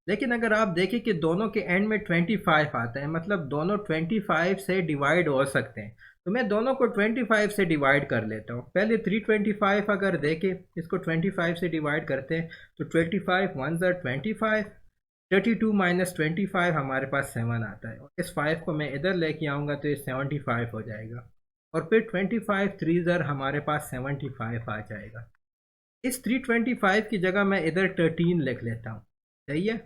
लेकिन अगर आप देखें कि दोनों के एंड में 25 आता है, मतलब दोनों 25 से डिवाइड हो सकते हैं, तो मैं दोनों को 25 से डिवाइड कर लेता हूँ। पहले 325 अगर देखें, इसको 25 से डिवाइड करते हैं तो 25 1 ज़ा 25, 32 - 25 हमारे पास 7 आता है, और इस 5 को मैं इधर लेके आऊँगा तो ये 75 हो जाएगा, और फिर 25 3 ज़र हमारे पास 75 आ जाएगा। इस 325 की जगह मैं इधर 13 लिख लेता हूँ, सही है।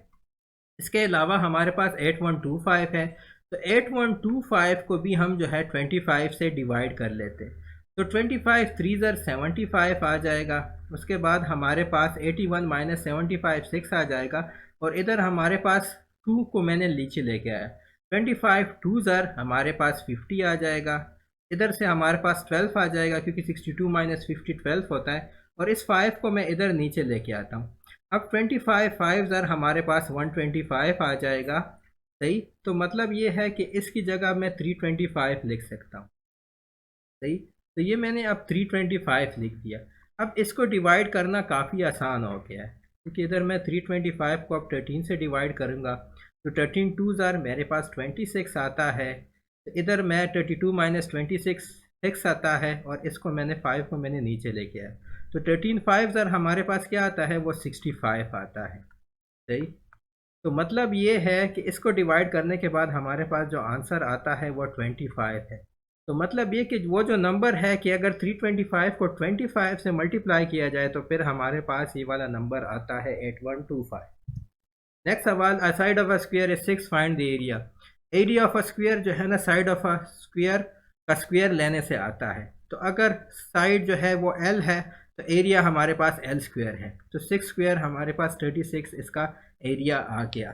इसके अलावा हमारे पास 8125 है, तो 8125 को भी हम जो है 25 से डिवाइड कर लेते हैं, तो 25 3 ज़र 75 आ जाएगा। उसके बाद हमारे पास 81 - 75 6 आ जाएगा, और इधर हमारे पास 2 को मैंने नीचे लेके आया, 25 2 ज़र हमारे पास 50 आ जाएगा। इधर से हमारे पास 12 आ जाएगा, क्योंकि 62 - 50 12 होता है, और इस 5 को मैं इधर नीचे लेके आता हूँ। अब 25 5 ज़र हमारे पास 125 आ जाएगा, सही। तो मतलब ये है कि इसकी जगह मैं 325 लिख सकता हूँ, सही। तो ये मैंने अब 325 लिख दिया। अब इसको डिवाइड करना काफ़ी आसान हो गया है, क्योंकि इधर मैं 325 को अब 13 से डिवाइड करूँगा, तो 13 2 ज़र मेरे पास 26 आता है। तो इधर मैं 32 - 26 6 आता है, और इसको मैंने 5 को मैंने नीचे लेके आया, तो 13 5 ज़र हमारे पास क्या आता है, वो 65 आता है, सही। तो मतलब ये है कि इसको डिवाइड करने के बाद हमारे पास जो आंसर आता है वो 25 है। तो मतलब ये कि वो जो नंबर है कि अगर 325 को 25 से मल्टीप्लाई किया जाए तो फिर हमारे पास ये वाला नंबर आता है 8125। नेक्स्ट सवाल, a side of a square is 6, find the area. Area of a square जो है ना, साइड ऑफ अ स्क्वायर का स्क्वायर लेने से आता है। तो अगर साइड जो है वो L है तो एरिया हमारे पास L² है, तो 6 स्क्वायर हमारे पास 36 इसका एरिया आ गया।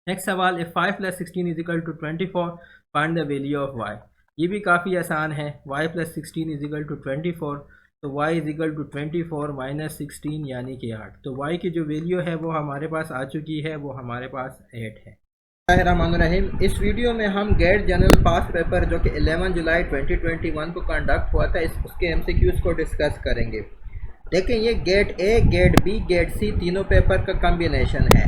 नेक्स्ट सवाल, if 5 + 16 = 24, find the value of y। ये भी काफ़ी आसान है, y + 16 = 24, तो y = 24 - 16 यानी कि 8। तो y की जो वैल्यू है वो हमारे पास आ चुकी है, वो हमारे पास 8 है। रहीम, इस वीडियो में हम गेट जनरल पास पेपर जो कि 11 जुलाई 2021 को कंडक्ट हुआ था उसके MCQs को डिस्कस करेंगे। देखें ये GATE A, GATE B, GATE C तीनों पेपर का कम्बिनेशन है।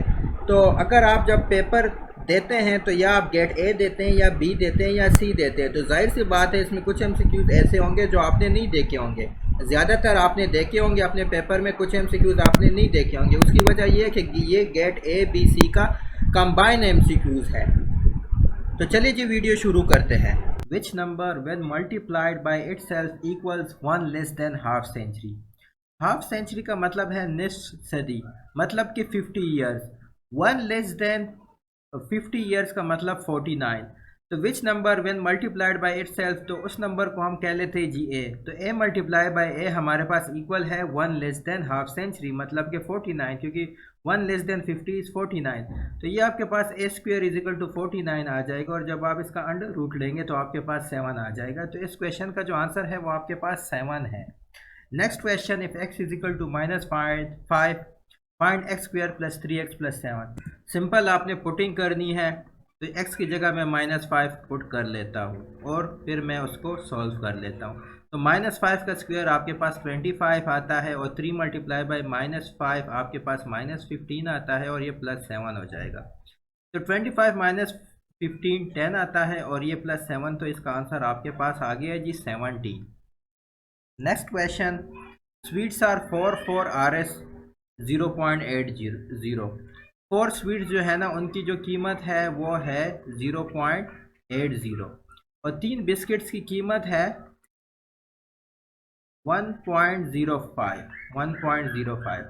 तो अगर आप जब पेपर देते हैं तो या आप गेट ए देते हैं या बी देते हैं या सी देते हैं, तो जाहिर सी बात है इसमें कुछ एमसीक्यूज ऐसे होंगे जो आपने नहीं देखे होंगे। ज़्यादातर आपने देखे होंगे अपने पेपर में, कुछ एमसीक्यूज आपने नहीं देखे होंगे। उसकी वजह ये है कि ये गेट ए बी सी का कंबाइन एमसीक्यूज है। तो चलिए जी वीडियो शुरू करते हैं। Which number when multiplied by itself equals 1 less than half century. Half century का मतलब है निस्फ सदी, मतलब कि 50 ईयर्स। 1 लेस देन 50 ईयर्स का मतलब 49। तो विच number when multiplied by itself, तो उस नंबर को हम कह लेते हैं जी ए। तो ए मल्टीप्लाई बाय ए हमारे पास इक्वल है 1 लेस देन हाफ सेंचुरी, मतलब कि 49, क्योंकि 1 लेस देन 50 इज 49। तो ये आपके पास ए स्क्वेयर इज इक्वल टू 49 आ जाएगा, और जब आप इसका अंडर रूट लेंगे तो आपके पास 7 आ जाएगा। तो इस क्वेश्चन का जो आंसर है वो आपके पास 7 है। Next question, if x is equal to -5 find x square plus 3x plus 7। Simple आपने पुटिंग करनी है, तो x की जगह मैं -5 पुट कर लेता हूँ और फिर मैं उसको सॉल्व कर लेता हूँ। तो -5 का स्क्वायर आपके पास 25 आता है, और 3 मल्टीप्लाई बाई -5 आपके पास -15 आता है, और ये +7 हो जाएगा। तो 25 -15 10 आता है, और ये +7, तो इसका आंसर आपके पास आ गया जी 17। Next question, sweets are 4 RS 0.80। 4 sweets जो है ना उनकी जो कीमत है वो है 0.80, और 3 बिस्किट्स की कीमत है 1.05।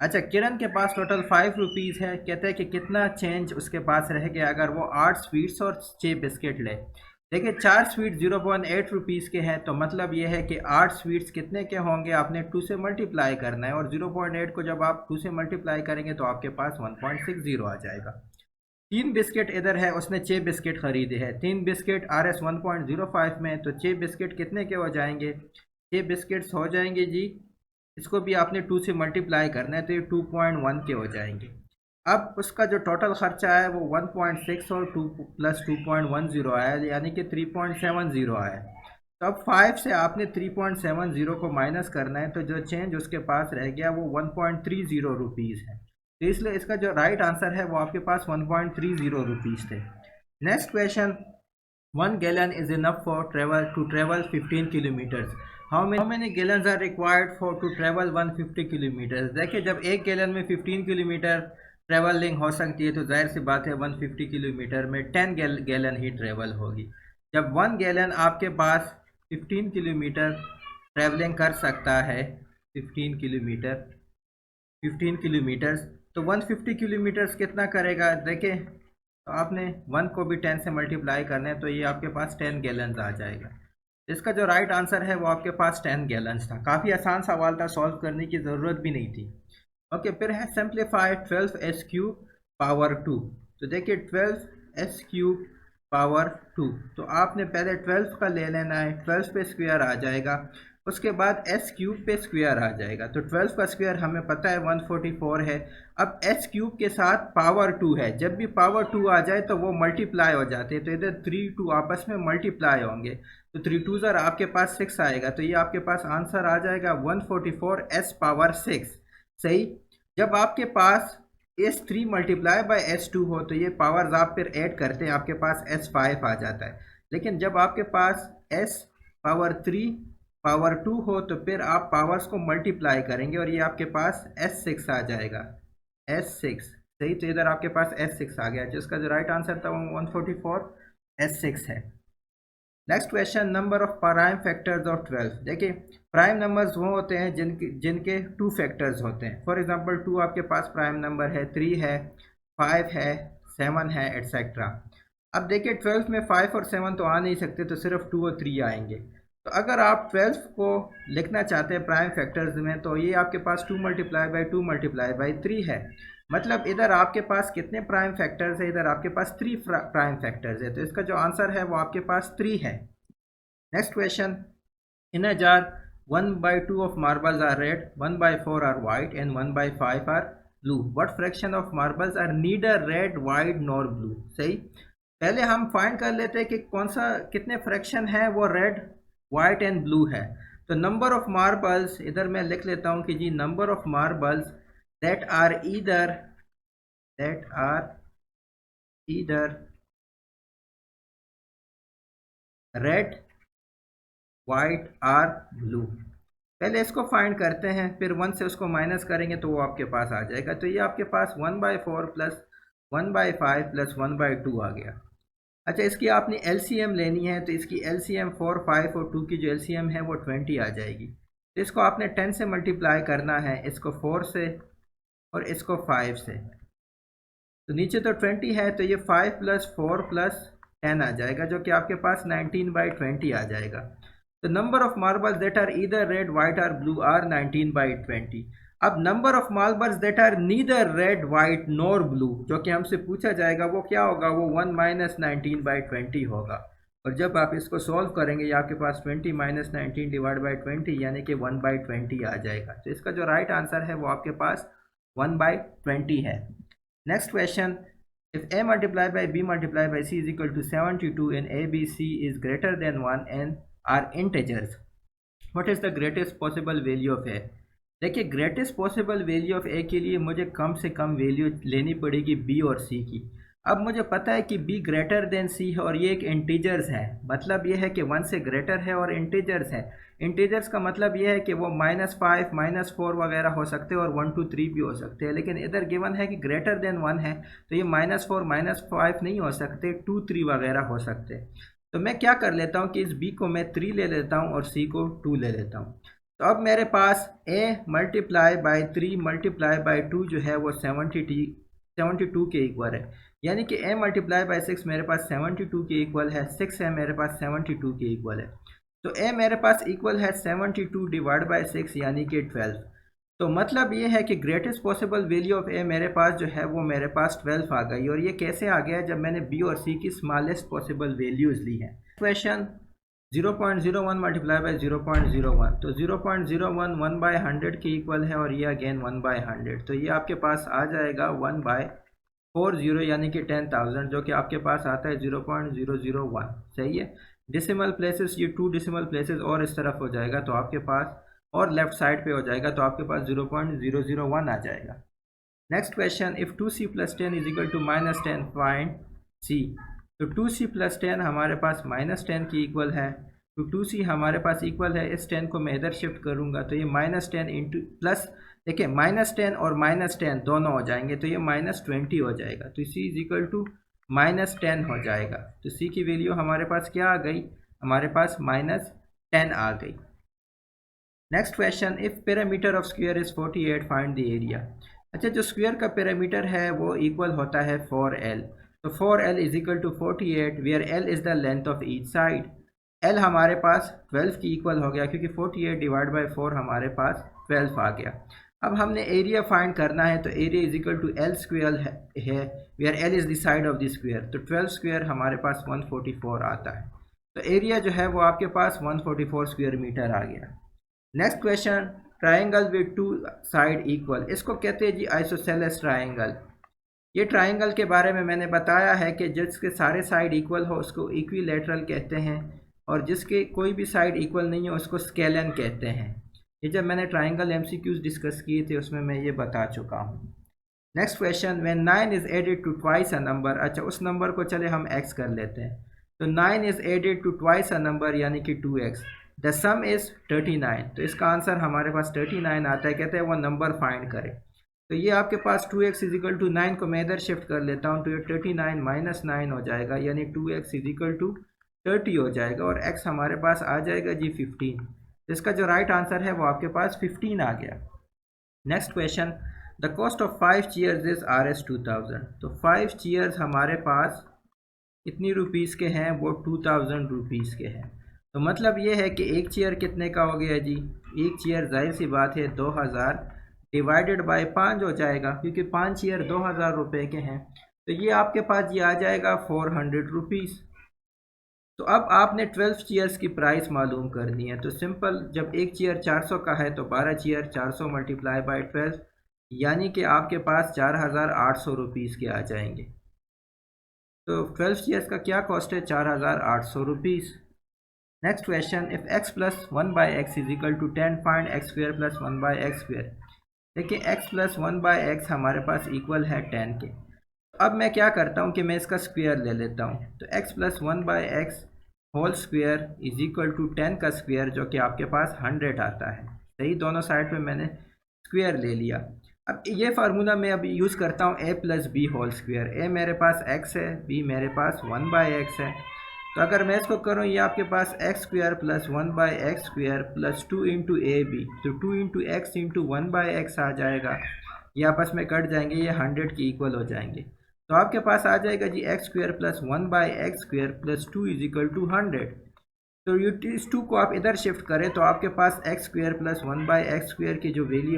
अच्छा, किरण के पास टोटल 5 रुपीज़ है। कहते हैं कि कितना चेंज उसके पास रह गया अगर वो 8 स्वीट्स और 6 बिस्किट ले। देखिए 4 स्वीट 0.8 रुपीज़ के हैं, तो मतलब ये है कि 8 स्वीट्स कितने के होंगे, आपने 2 से मल्टीप्लाई करना है, और 0.8 को जब आप 2 से मल्टीप्लाई करेंगे तो आपके पास 1.60 आ जाएगा। 3 बिस्किट इधर है, उसने 6 बिस्किट खरीदे हैं। 3 बिस्किट RS 1.05 में, तो 6 बिस्किट कितने के हो जाएंगे, 6 बिस्किट्स हो जाएंगे जी, इसको भी आपने 2 से मल्टीप्लाई करना है, तो ये 2.1 के हो जाएंगे। अब उसका जो टोटल खर्चा है वो 1.6 और 2 प्लस 2.10 आया, यानी कि 3.70 आया। तो अब 5 से आपने 3.70 को माइनस करना है, तो जो चेंज उसके पास रह गया वो 1.30 रुपीज़ है। तो इसलिए इसका जो राइट आंसर है वो आपके पास 1.30 रुपीज़ थे। Next question, 1 gallon is enough for to travel 15 kilometers. How many gallons are required for to travel 150 kilometers? देखिए जब 1 गैलन में 15 किलोमीटर ट्रेवलिंग हो सकती है, तो जाहिर सी बात है 150 किलोमीटर में 10 गैलन ही ट्रेवल होगी। जब 1 गैलन आपके पास 15 किलोमीटर ट्रेवलिंग कर सकता है, 15 किलोमीटर्स, तो 150 किलोमीटर्स कितना करेगा। देखिए तो आपने 1 को भी 10 से मल्टीप्लाई करना है, तो ये आपके पास 10 गैलन्स आ जाएगा। इसका जो राइट आंसर है वो आपके पास 10 गैलन्स था। काफ़ी आसान सवाल था, सॉल्व करने की ज़रूरत भी नहीं थी। ओके, फिर है सिंप्लीफाई 12s³ पावर 2। तो देखिए 12s³ पावर 2, तो आपने पहले 12 का ले लेना है, 12 पे स्क्वायर आ जाएगा, उसके बाद s³ पे स्क्वायर आ जाएगा। तो 12 का स्क्वायर हमें पता है 144 है। अब s³ के साथ पावर 2 है, जब भी पावर 2 आ जाए तो वो मल्टीप्लाई हो जाते हैं, तो इधर 3 2 आपस में मल्टीप्लाई होंगे, तो 3 2 ज़र आपके पास 6 आएगा। तो ये आपके पास आंसर आ जाएगा 144s पावर 6। सही। जब आपके पास s3 मल्टीप्लाई बाय s2 हो, तो ये पावर्स आप फिर ऐड करते हैं, आपके पास s5 आ जाता है। लेकिन जब आपके पास s पावर 3 पावर 2 हो, तो फिर आप पावर्स को मल्टीप्लाई करेंगे, और ये आपके पास s6 आ जाएगा, s6। सही। तो इधर आपके पास s6 आ गया, जिसका जो राइट आंसर था वो 144 s6 है। Next question, number of prime factors of 12। देखिए प्राइम नंबर्स वो होते हैं जिनके 2 फैक्टर्स होते हैं। फॉर एग्जांपल 2 आपके पास प्राइम नंबर है, 3 है, 5 है, 7 है, एट्सेट्रा। अब देखिए 12 में 5 और 7 तो आ नहीं सकते, तो सिर्फ 2 और 3 आएंगे। तो अगर आप 12 को लिखना चाहते हैं प्राइम फैक्टर्स में, तो ये आपके पास 2 मल्टीप्लाई बाई 2 मल्टीप्लाई बाई 3 है। मतलब इधर आपके पास कितने प्राइम फैक्टर्स है, इधर आपके पास 3 प्राइम फैक्टर्स है, तो इसका जो आंसर है वो आपके पास 3 है। Next question, in a jar 1/2 of marbles are red, 1/4 are white and 1/5 are blue. What fraction of marbles are neither red white nor blue. सही। पहले हम फाइंड कर लेते हैं कि कौन सा कितने फ्रैक्शन है वो रेड वाइट एंड ब्लू है। तो नंबर ऑफ मार्बल्स इधर मैं लिख लेता हूँ कि G number of marbles that are either red white are blue. पहले इसको फाइंड करते हैं, फिर 1 से उसको माइनस करेंगे तो वो आपके पास आ जाएगा। तो ये आपके पास 1/4 प्लस 1/5 प्लस 1/2 आ गया। अच्छा, इसकी आपने एलसीएम लेनी है, तो इसकी एलसीएम 4, 5 और 2 की जो एलसीएम है वो 20 आ जाएगी। तो इसको आपने 10 से मल्टीप्लाई करना है, इसको 4 से और इसको 5 से। तो नीचे तो 20 है, तो ये 5 प्लस 4 प्लस 10 आ जाएगा, जो कि आपके पास 19/20 आ जाएगा। तो number of marbles that are either red white are blue are 19/20। अब number of marbles that are neither red white nor blue, जो कि हमसे पूछा जाएगा, वो क्या होगा? वो 1 माइनस 19/20 होगा। और जब आप इसको सॉल्व करेंगे, ये आपके पास 20 माइनस 19 डिवाइड बाई 20 यानी कि 1/20 आ जाएगा। तो इसका जो राइट आंसर है वो आपके पास 1/20 है। Next question, if a multiplied by b multiplied by c is equal to 72 and a, b, c is greater than 1 and are integers, what is the greatest possible value of a? देखिए, greatest possible value of a के लिए मुझे कम से कम value लेनी पड़ेगी b और c की। अब मुझे पता है कि b ग्रेटर देन c है और ये एक इंटीजर्स है, मतलब ये है कि 1 से ग्रेटर है और इंटीजर्स है। इंटीजर्स का मतलब ये है कि वो -5 -4 वगैरह हो सकते हैं और 1 2 3 भी हो सकते हैं, लेकिन इधर गिवन है कि ग्रेटर देन 1 है, तो ये -4 -5 नहीं हो सकते, 2 3 वगैरह हो सकते हैं। तो मैं क्या कर लेता हूँ कि इस b को मैं 3 ले लेता हूँ और c को 2 ले लेता हूँ। तो अब मेरे पास a multiply by 3 multiply by 2 जो है वो 72 के इक्वल है, यानी कि a मल्टीप्लाई बाई 6 मेरे पास 72 के इक्वल है, 6 है मेरे पास 72 के इक्वल है। तो a मेरे पास इक्वल है 72 डिवाइड बाई 6 यानी कि 12। तो मतलब ये है कि greatest possible value of a मेरे पास जो है वो मेरे पास 12 आ गई। और ये कैसे आ गया? जब मैंने b और c की स्मॉलेस्ट पॉसिबल वैल्यूज ली हैं। क्वेश्चन 0.01 मल्टीप्लाई बाई 0.01, तो 0.01 1/100 के इक्वल है और ये अगेन 1/100, तो ये आपके पास आ जाएगा 1/40 यानी कि 10,000, जो कि आपके पास आता है 0.001। सही है। डिसिमल प्लेसेस, ये 2 डिसिमल प्लेसेस और इस तरफ हो जाएगा तो आपके पास, और लेफ्ट साइड पे हो जाएगा तो आपके पास 0.001 आ जाएगा। Next question, if 2c plus 10 is equal to -10 find c। तो 2c प्लस 10 हमारे पास -10 की इक्वल है, तो 2c हमारे पास इक्वल है, इस 10 को मैं इधर शिफ्ट करूँगा तो ये -10 इंटू प्लस, देखिए -10 और -10 दोनों हो जाएंगे तो ये -20 हो जाएगा, तो c इज इक्वल टू -10 हो जाएगा। तो c की वैल्यू हमारे पास क्या आ गई? हमारे पास -10 आ गई। Next question, if parameter of square is 48 find the area. अच्छा, जो स्क्वायर का पैरामीटर है वो इक्वल होता है 4l, तो 4l is equal to 48 where l is the length of each side. l हमारे पास 12 की इक्वल हो गया क्योंकि 48 डिवाइड बाई 4 हमारे पास 12 आ गया। अब हमने एरिया फाइंड करना है, तो area is equal to l square है where l is the side of the square, तो 12 स्क्वायर हमारे पास 144 आता है। तो एरिया जो है वो आपके पास 144 स्क्वायर मीटर आ गया। Next question, triangle with 2 side equal, इसको कहते हैं जी आइसोसेलेस ट्राइंगल। ये ट्राइंगल के बारे में मैंने बताया है कि जिसके सारे साइड इक्वल हो उसको इक्विलैटरल कहते हैं, और जिसके कोई भी साइड इक्वल नहीं हो उसको स्केलन कहते हैं। ये जब मैंने ट्राइंगल एमसीक्यूज डिस्कस किए थे उसमें मैं ये बता चुका हूँ। Next question, when 9 is added to twice a number. अच्छा, उस नंबर को चले हम x कर लेते हैं, तो 9 is added to twice a number यानी कि 2x, द सम इज 39। तो इसका आंसर हमारे पास 39 आता है। कहते हैं वो नंबर फाइंड करें, तो ये आपके पास 2x इज इक्वल टू 9 को मैं इधर शिफ्ट कर लेता हूँ, तो ये 39 माइनस 9 हो जाएगा यानी 2x इज इक्वल टू 30 हो जाएगा, और x हमारे पास आ जाएगा जी 15। इसका जो राइट आंसर है वो आपके पास 15 आ गया। Next question, the cost of 5 chairs is Rs 2000। तो 5 चेयर्स हमारे पास कितनी रुपीज़ के हैं? वो 2000 रुपीज़ के हैं। तो मतलब ये है कि एक चेयर कितने का हो गया जी? एक चेयर जाहिर सी बात है 2000 डिवाइडेड बाय 5 हो जाएगा, क्योंकि 5 चेयर 2000 रुपये के हैं, तो ये आपके पास ये आ जाएगा 400 रुपीज़। तो अब आपने 12 चेयर्स की प्राइस मालूम करनी है, तो सिंपल, जब एक चेयर 400 का है तो 12 चेयर 400 मल्टीप्लाई बाई 12 यानी कि आपके पास 4800 रुपीज़ के आ जाएंगे। तो 12 चेयर्स का क्या कॉस्ट है? 4800 rupees. Next question, if x plus 1/x is equal to 10 find x square plus 1/x square. देखिए x प्लस 1/x हमारे पास इक्वल है 10 के। अब मैं क्या करता हूँ कि मैं इसका स्क्वायर ले लेता हूँ, तो x plus 1/x whole square is equal to 10 का स्क्वायर जो कि आपके पास 100 आता है। सही, दोनों साइड पे मैंने स्क्वायर ले लिया। अब ये फार्मूला मैं अब यूज़ करता हूँ a plus B whole square. a मेरे पास x है, b मेरे पास 1/x है। तो अगर मैं इसको करूँ, ये आपके पास x square plus 1/x square plus 2 into A B, तो 2 इंटू एक्स इंटू 1/x आ जाएगा। ये आपस में कट जाएंगे, ये 100 के इक्वल हो जाएंगे। तो आपके पास आ जाएगा जी x square plus 1/x square plus 2 is equal to 100। तो इस 2 को आप इधर शिफ्ट करें तो आपके पास x square plus 1/x square की जो वैल्यू